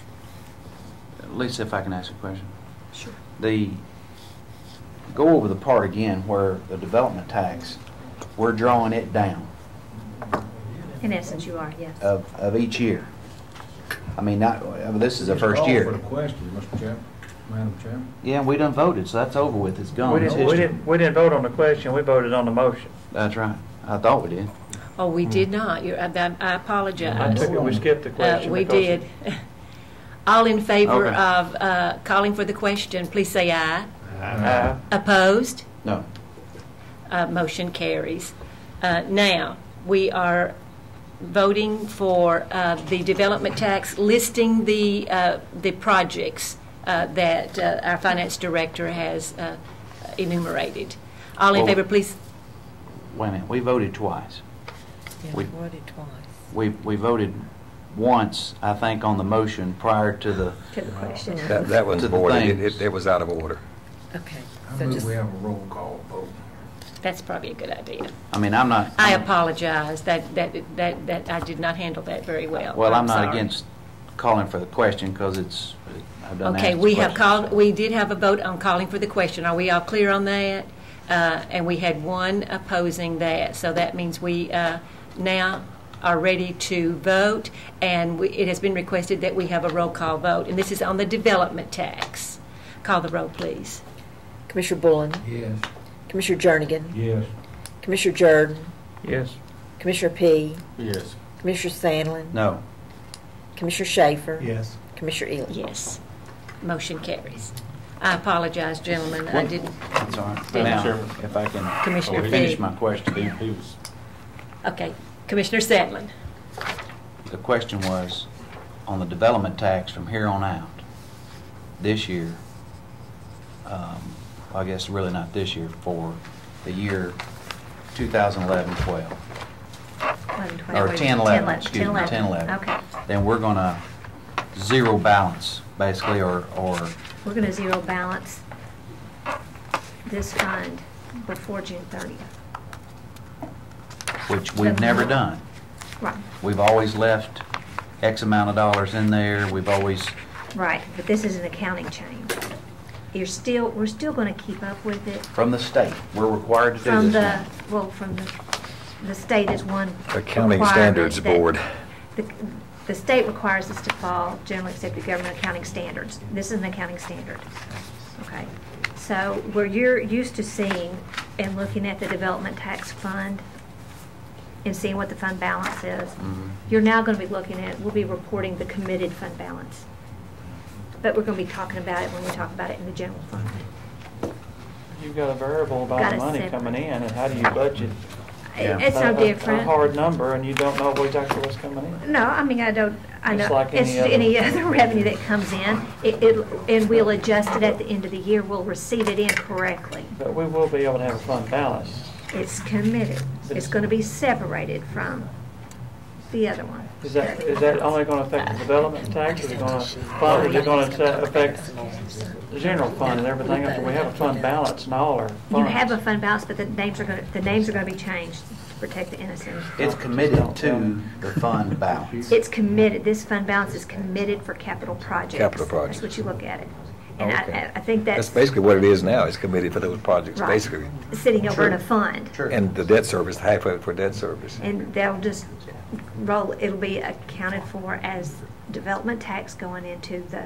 Lisa, if I can ask a question. Sure. Go over the part again where the development tax, we're drawing it down. In essence, you are, yes. Of each year. I mean, this is the first year. For the question, Mr. Chairman, Madam Chairman. Yeah, we done voted, so that's over with. It's gone. We didn't vote on the question. We voted on the motion. That's right. I thought we did. Oh, we did not. I apologize. We skipped the question. We did. All in favor of calling for the question, please say aye. Aye. Opposed? No. Motion carries. Now, we are voting for the development tax, listing the projects that our finance director has enumerated. All in favor, please. Wait a minute. We voted twice. Yeah, we voted twice. We voted once, I think, on the motion prior to the question. That one's voted. It was out of order. Okay. I move we have a roll call vote. That's probably a good idea. I mean, I'm not. I apologize that I did not handle that very well. Well, I'm not sorry. against calling for the question because I've done Okay, asked we the have question. called. We did have a vote on calling for the question. Are we all clear on that? And we had one opposing that, so that means we now are ready to vote, and it has been requested that we have a roll call vote, and this is on the development tax. Call the roll, please. Commissioner Bullen? Yes. Commissioner Jernigan? Yes. Commissioner Jordan? Yes. Commissioner P? Yes. Commissioner Sandlin? No. Commissioner Schaefer? Yes. Commissioner Ely? Yes. Motion carries. I apologize, gentlemen. I didn't. That's all right. Madam Now, Chairman. if I can Commissioner finish Fee. my question. He was, Okay. Commissioner Sandlin. The question was on the development tax from here on out. This year, well, I guess really not this year, for the year 2011-12. 11-12. Or 10-11, excuse me, 10-11. Okay. Then we're going to zero balance, basically, or We're going to zero balance this fund before June 30th. which we've never done. Right. We've always left X amount of dollars in there. We've always, Right, but this is an accounting change. We're still going to keep up with it. from the state, we're required to do From this the, now. well, from the state is one Accounting requirement Standards that Board. The state requires us to follow generally accepted government accounting standards. This is an accounting standard. Okay. So where you're used to seeing and looking at the development tax fund and seeing what the fund balance is, you're now going to be looking at, we'll be reporting the committed fund balance. But we're going to be talking about it when we talk about it in the general fund. You've got a variable about Got the it money separate. coming in, and how do you budget? It's no different. A hard number, and you don't know exactly what's coming in. No, I mean, I know, It's like it's any other- any other revenue that comes in, and we'll adjust it at the end of the year, we'll receive it in correctly. But we will be able to have a fund balance. It's committed. It's going to be separated from the other one. Is that only going to affect the development tax, or is it going to affect the general fund and everything else? We have a fund balance in all our funds. You have a fund balance, but the names are going to be changed to protect the innocent. It's committed to the fund balance. It's committed. This fund balance is committed for capital projects. Capital projects. That's what you look at it. And Okay. I think That's that's basically what it is now. It's committed for those projects, Right. basically. sitting over in a fund. And the debt service, half of it for debt service. And they'll just roll, it'll be accounted for as development tax going into the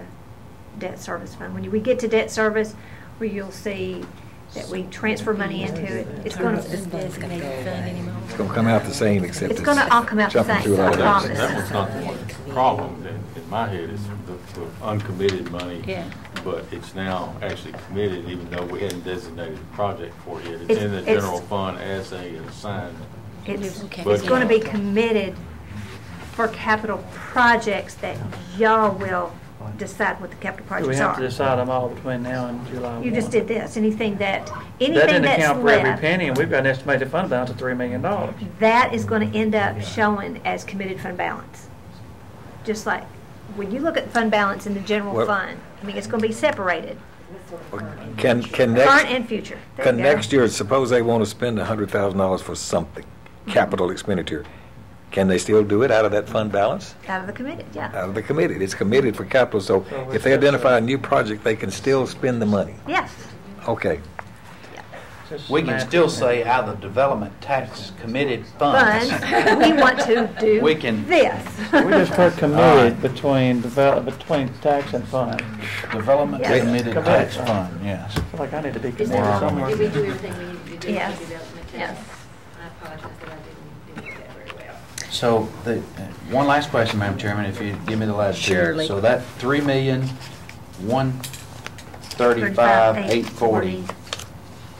debt service fund. When we get to debt service, where you'll see that we transfer money into it, it's going to, Designated fund anymore. It's going to come out the same, except It's gonna all come out the jumping same, through a lot of I hoops. promise. that was not the problem in my head, is the uncommitted money. Yeah. But it's now actually committed, even though we hadn't designated the project for it yet. It's It's- in the it's- general fund as an assigned. It's Budget. going to be committed for capital projects that y'all will decide what the capital Do we projects have to are. decide them all between now and July 1? You just did this. Anything That that's didn't account for every left, penny, and we've got an estimated fund balance of $3 million. that is going to end up showing as committed fund balance. Just like, when you look at fund balance in the general Well- fund, I mean, it's going to be separated, Can current next, and future. There can you go. next year, suppose they want to spend $100,000 for something, capital expenditure, can they still do it out of that fund balance? Out of the committed, yeah. Out of the committed. It's committed for capital, so if they identify a new project, they can still spend the money. Yes. Okay. We can still say out of the development tax committed funds. Funds, we want to do We can- this. We just put committed Alright. between tax and fund. Development Yes. committed tax fund, yes. I feel like I need to be Is committed that, somewhere. did we do everything we needed to do Yes. for development tax? Yes. I apologize that I didn't do that very well. So, one last question, Madam Chairman, if you give me the last two. Surely. So that 3,135,840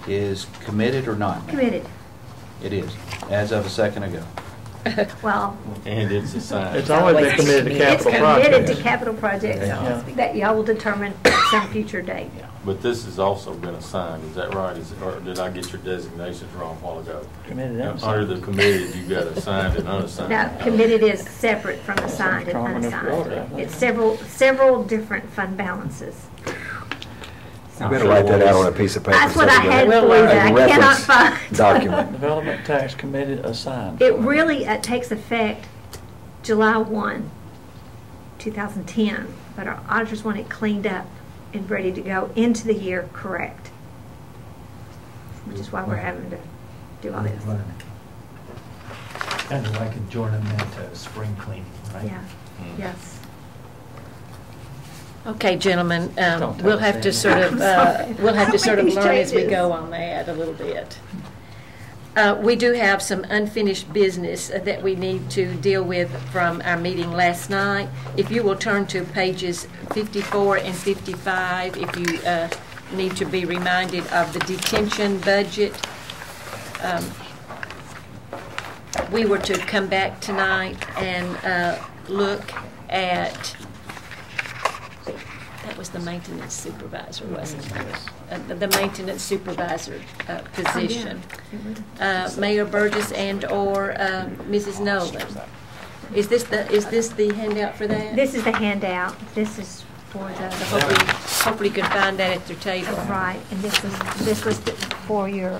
is committed or not? Committed. It is, as of a second ago. Well, And it's assigned. It's always been committed to it's capital committed projects. to capital projects Yeah. that y'all will determine at some future date. But this has also been assigned, is that right? Or did I get your designations wrong a while ago? Committed and Under the committed, you've got assigned and unassigned. Now, committed is separate from assigned and Common if you wrote it, I unassigned. think. It's several different fund balances. You better write that out on a piece of paper. That's what so I we had got for you that a I cannot reference find. Document. Development Tax Committee assigned. It really takes effect July 1, 2010, but our auditors want it cleaned up and ready to go into the year correct, which is why we're having to do all this. Kind of like adjournment to spring cleaning, right? Yeah, yes. Okay, gentlemen, Don't we'll tell have us to sort of, we'll have to sort of These learn as we changes. go on that a little bit. We do have some unfinished business that we need to deal with from our meeting last night. If you will turn to pages 54 and 55, if you need to be reminded of the detention budget. We were to come back tonight and look at, that was the maintenance supervisor, wasn't it? The maintenance supervisor position. Mayor Burgess and/or Mrs. Nolan. Is this the handout for that? This is the handout. This is for the. Hopefully you can find that at your table. Right, and this was for your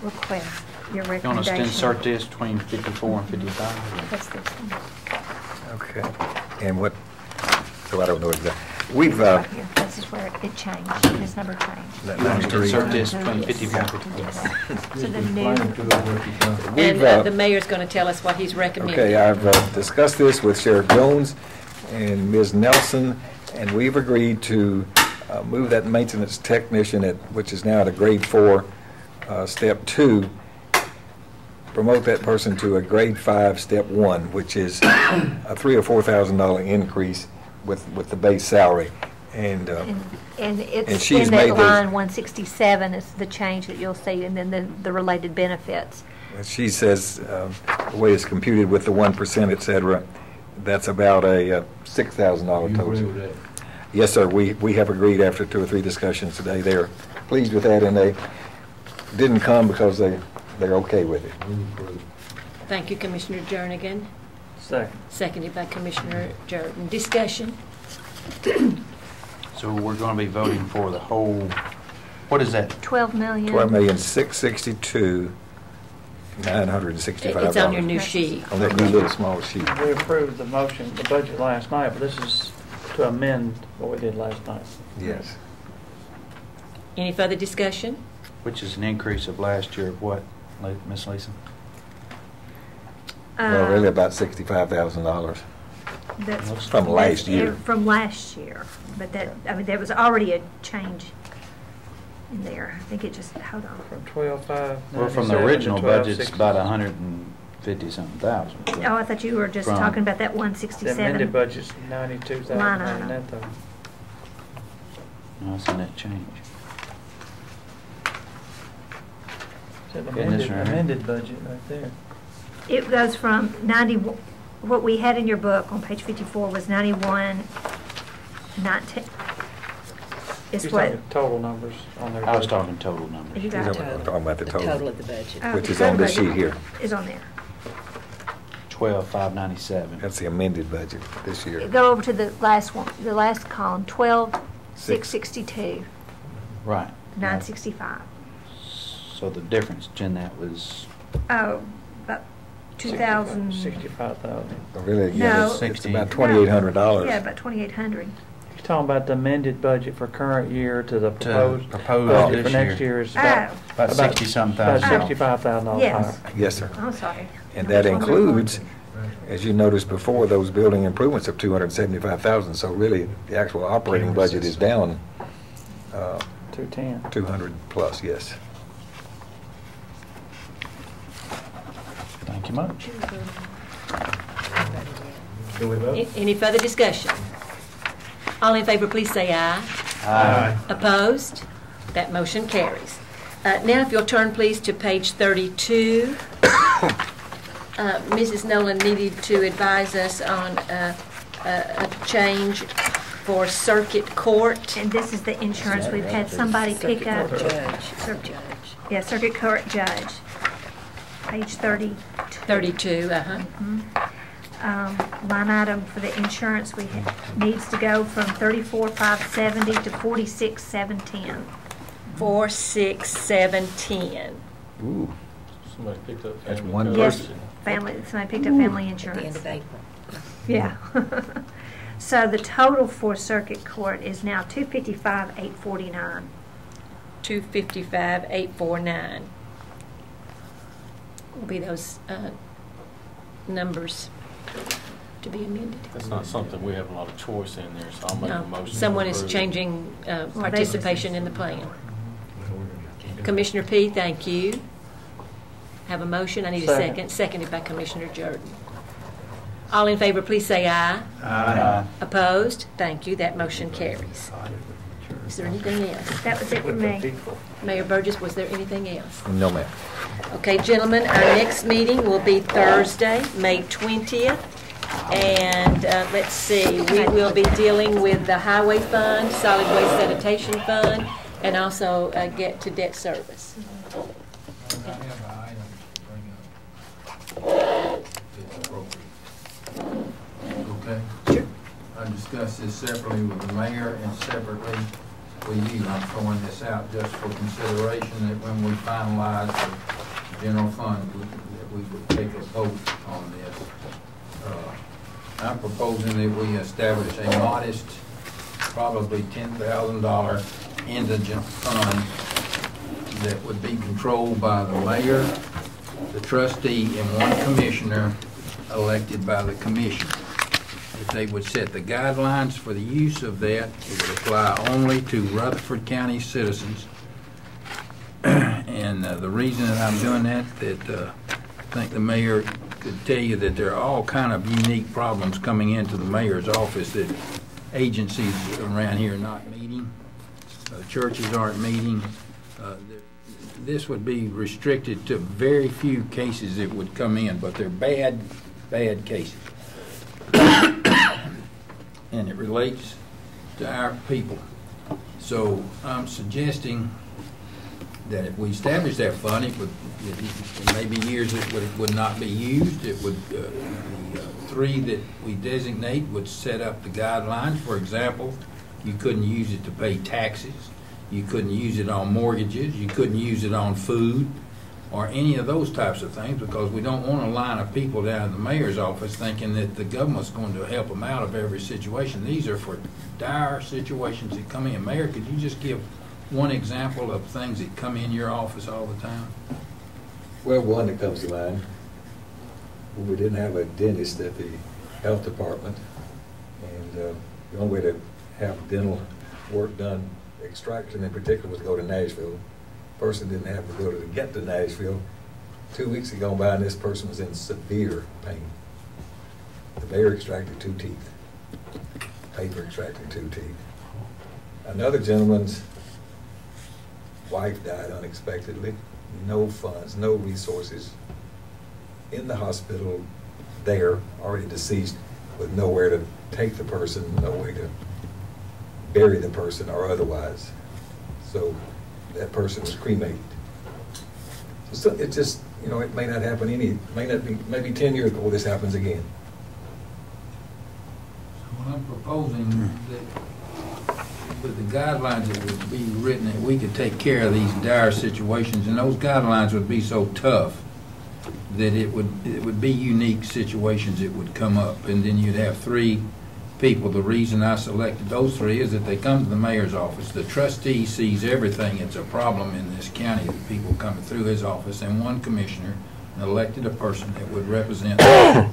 request, your You want us recommendation. to insert this between 54 and 55? That's this one. Okay. And what, so I don't know exactly. We've, Right here. This is where it changed. This number changed. That You want us to insert this Yes. between 54 and 55? So the new. And we've, the mayor's going to tell us what he's recommending. okay, I've discussed this with Sheriff Jones and Ms. Nelson, and we've agreed to move that maintenance technician, which is now at a grade 4, step 2, promote that person to a grade 5, step 1, which is a $3,000 or $4,000 increase with the base salary. And It's she's in made that those- line 167 is the change that you'll see, and then the related benefits. she says the way it's computed with the 1%, et cetera, that's about a $6,000 total. Yes, sir. We have agreed after 2 or 3 discussions today. They're pleased with that, and they didn't come because they're okay with it. Thank you, Commissioner Jernigan. Second. Seconded by Commissioner Jordan. Discussion? So we're going to be voting for the whole, what is that? 12 million. $12,662,965. It's on your new sheet. On that new little small sheet. We approved the motion, the budget last night, but this is to amend what we did last night. Yes. Any further discussion? Which is an increase of last year of what, Ms. Lisa? Well, really about $65,000. That's From last year. From last year, but there was already a change in there. I think it just, hold on. From 12,597 Well, from the to original budget, it's 12,600. about 150-something thousand. Oh, I thought you were just From- talking about that The 167. amended budget's Line item. 92,000. No, it's a net change. It's an Isn't this right? amended budget right there. It goes from 90, what we had in your book on page 54 was 91, 19. It's He's what? talking total numbers on their I was budget. talking total numbers. You got He's total. talking about the total. of the budget. Oh, Which the is on total this budget sheet here. Is on there. 12,597. That's the amended budget this year. Go over to the last one, the last column, 12,662, Right. 965. So the difference in that was Oh, about 2,000. 65,000. Really, yeah, No. it's about 16. $2,800. Yeah, about 2,800. He's talking about the amended budget for current year to the proposed proposed budget for this next year. year is about About 60-something thousand. About $65,000 Yes. higher. Yes, sir. I'm sorry. And that includes, as you noticed before, those building improvements of $275,000. So really, the actual operating budget is down 210. 200 plus, yes. Thank you much. Can we vote? Any further discussion? All in favor, please say aye. Aye. Opposed? That motion carries. Now, if you'll turn, please, to page 32. Mrs. Nolan needed to advise us on a change for circuit court. And this is the insurance. We've had somebody pick up. Yeah, circuit court judge. Page 32. 32, line item for the insurance needs to go from 34,570 to 46,710. 46,710. Ooh. Somebody picked up. That's one Yes, person. somebody picked up family insurance. At the end of April. Yeah. So the total for circuit court is now 255,849. 255,849 will be those numbers to be amended. That's not something we have a lot of choice in there, so I'll make a No, motion. someone to is approve. changing participation in the plan. Commissioner P., thank you. Have a motion. I need a second. Seconded by Commissioner Jordan. All in favor, please say aye. Aye. Opposed? Thank you. That motion carries. Is there anything else? That was it for me. Mayor Burgess, was there anything else? No, ma'am. Okay, gentlemen, our next meeting will be Thursday, May 20th. And let's see, we will be dealing with the Highway Fund, Solid Waste Sanitation Fund, and also get to debt service. I have an item to bring up. It's appropriate. Okay? Sure. I discussed this separately with the mayor and separately with you. I'm throwing this out just for consideration that when we finalize the general fund, that we would take a vote on this. I'm proposing that we establish a modest, probably $10,000 indigent fund that would be controlled by the mayor, the trustee, and one commissioner elected by the commission. If they would set the guidelines for the use of that, it would apply only to Rutherford County citizens. And the reason that I'm doing that, I think the mayor could tell you that there are all kind of unique problems coming into the mayor's office, that agencies around here are not meeting, churches aren't meeting. This would be restricted to very few cases that would come in, but they're bad cases. And it relates to our people. So I'm suggesting that if we establish that fund, it may be years it would not be used. It would, the three that we designate would set up the guidelines. For example, you couldn't use it to pay taxes. You couldn't use it on mortgages. You couldn't use it on food or any of those types of things, because we don't want a line of people down in the mayor's office thinking that the government's going to help them out of every situation. These are for dire situations that come in. Mayor, could you just give one example of things that come in your office all the time? Well, one that comes to mind, we didn't have a dentist at the health department, and the only way to have dental work done, extraction in particular, was to go to Nashville. Person didn't have to go to get to Nashville. 2 weeks had gone by and this person was in severe pain. The mayor extracted 2 teeth. Paper extracted 2 teeth. Another gentleman's wife died unexpectedly. No funds, no resources. In the hospital there, already deceased, with nowhere to take the person, no way to bury the person or otherwise. So that person was cremated. So it just, it may not happen maybe 10 years before this happens again. Well, I'm proposing that with the guidelines that would be written, that we could take care of these dire situations, and those guidelines would be so tough that it would be unique situations that would come up, and then you'd have 3 people. The reason I selected those 3 is that they come to the mayor's office. The trustee sees everything. It's a problem in this county that people coming through his office, and one commissioner elected a person that would represent the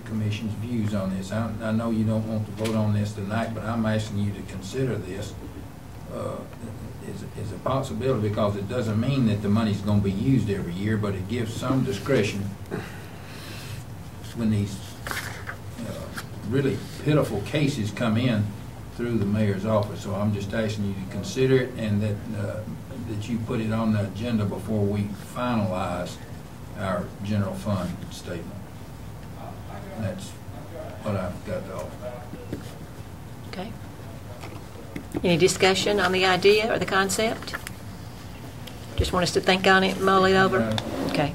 commission's views on this. I know you don't want to vote on this tonight, but I'm asking you to consider this is a possibility, because it doesn't mean that the money's going to be used every year, but it gives some discretion when these really pitiful cases come in through the mayor's office. So I'm just asking you to consider it, and that you put it on the agenda before we finalize our general fund statement. That's what I've got to offer. Okay. Any discussion on the idea or the concept? Just want us to think on it, mull it over? Okay.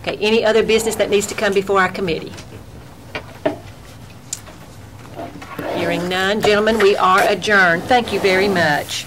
Okay, any other business that needs to come before our committee? Hearing none. Gentlemen, we are adjourned. Thank you very much.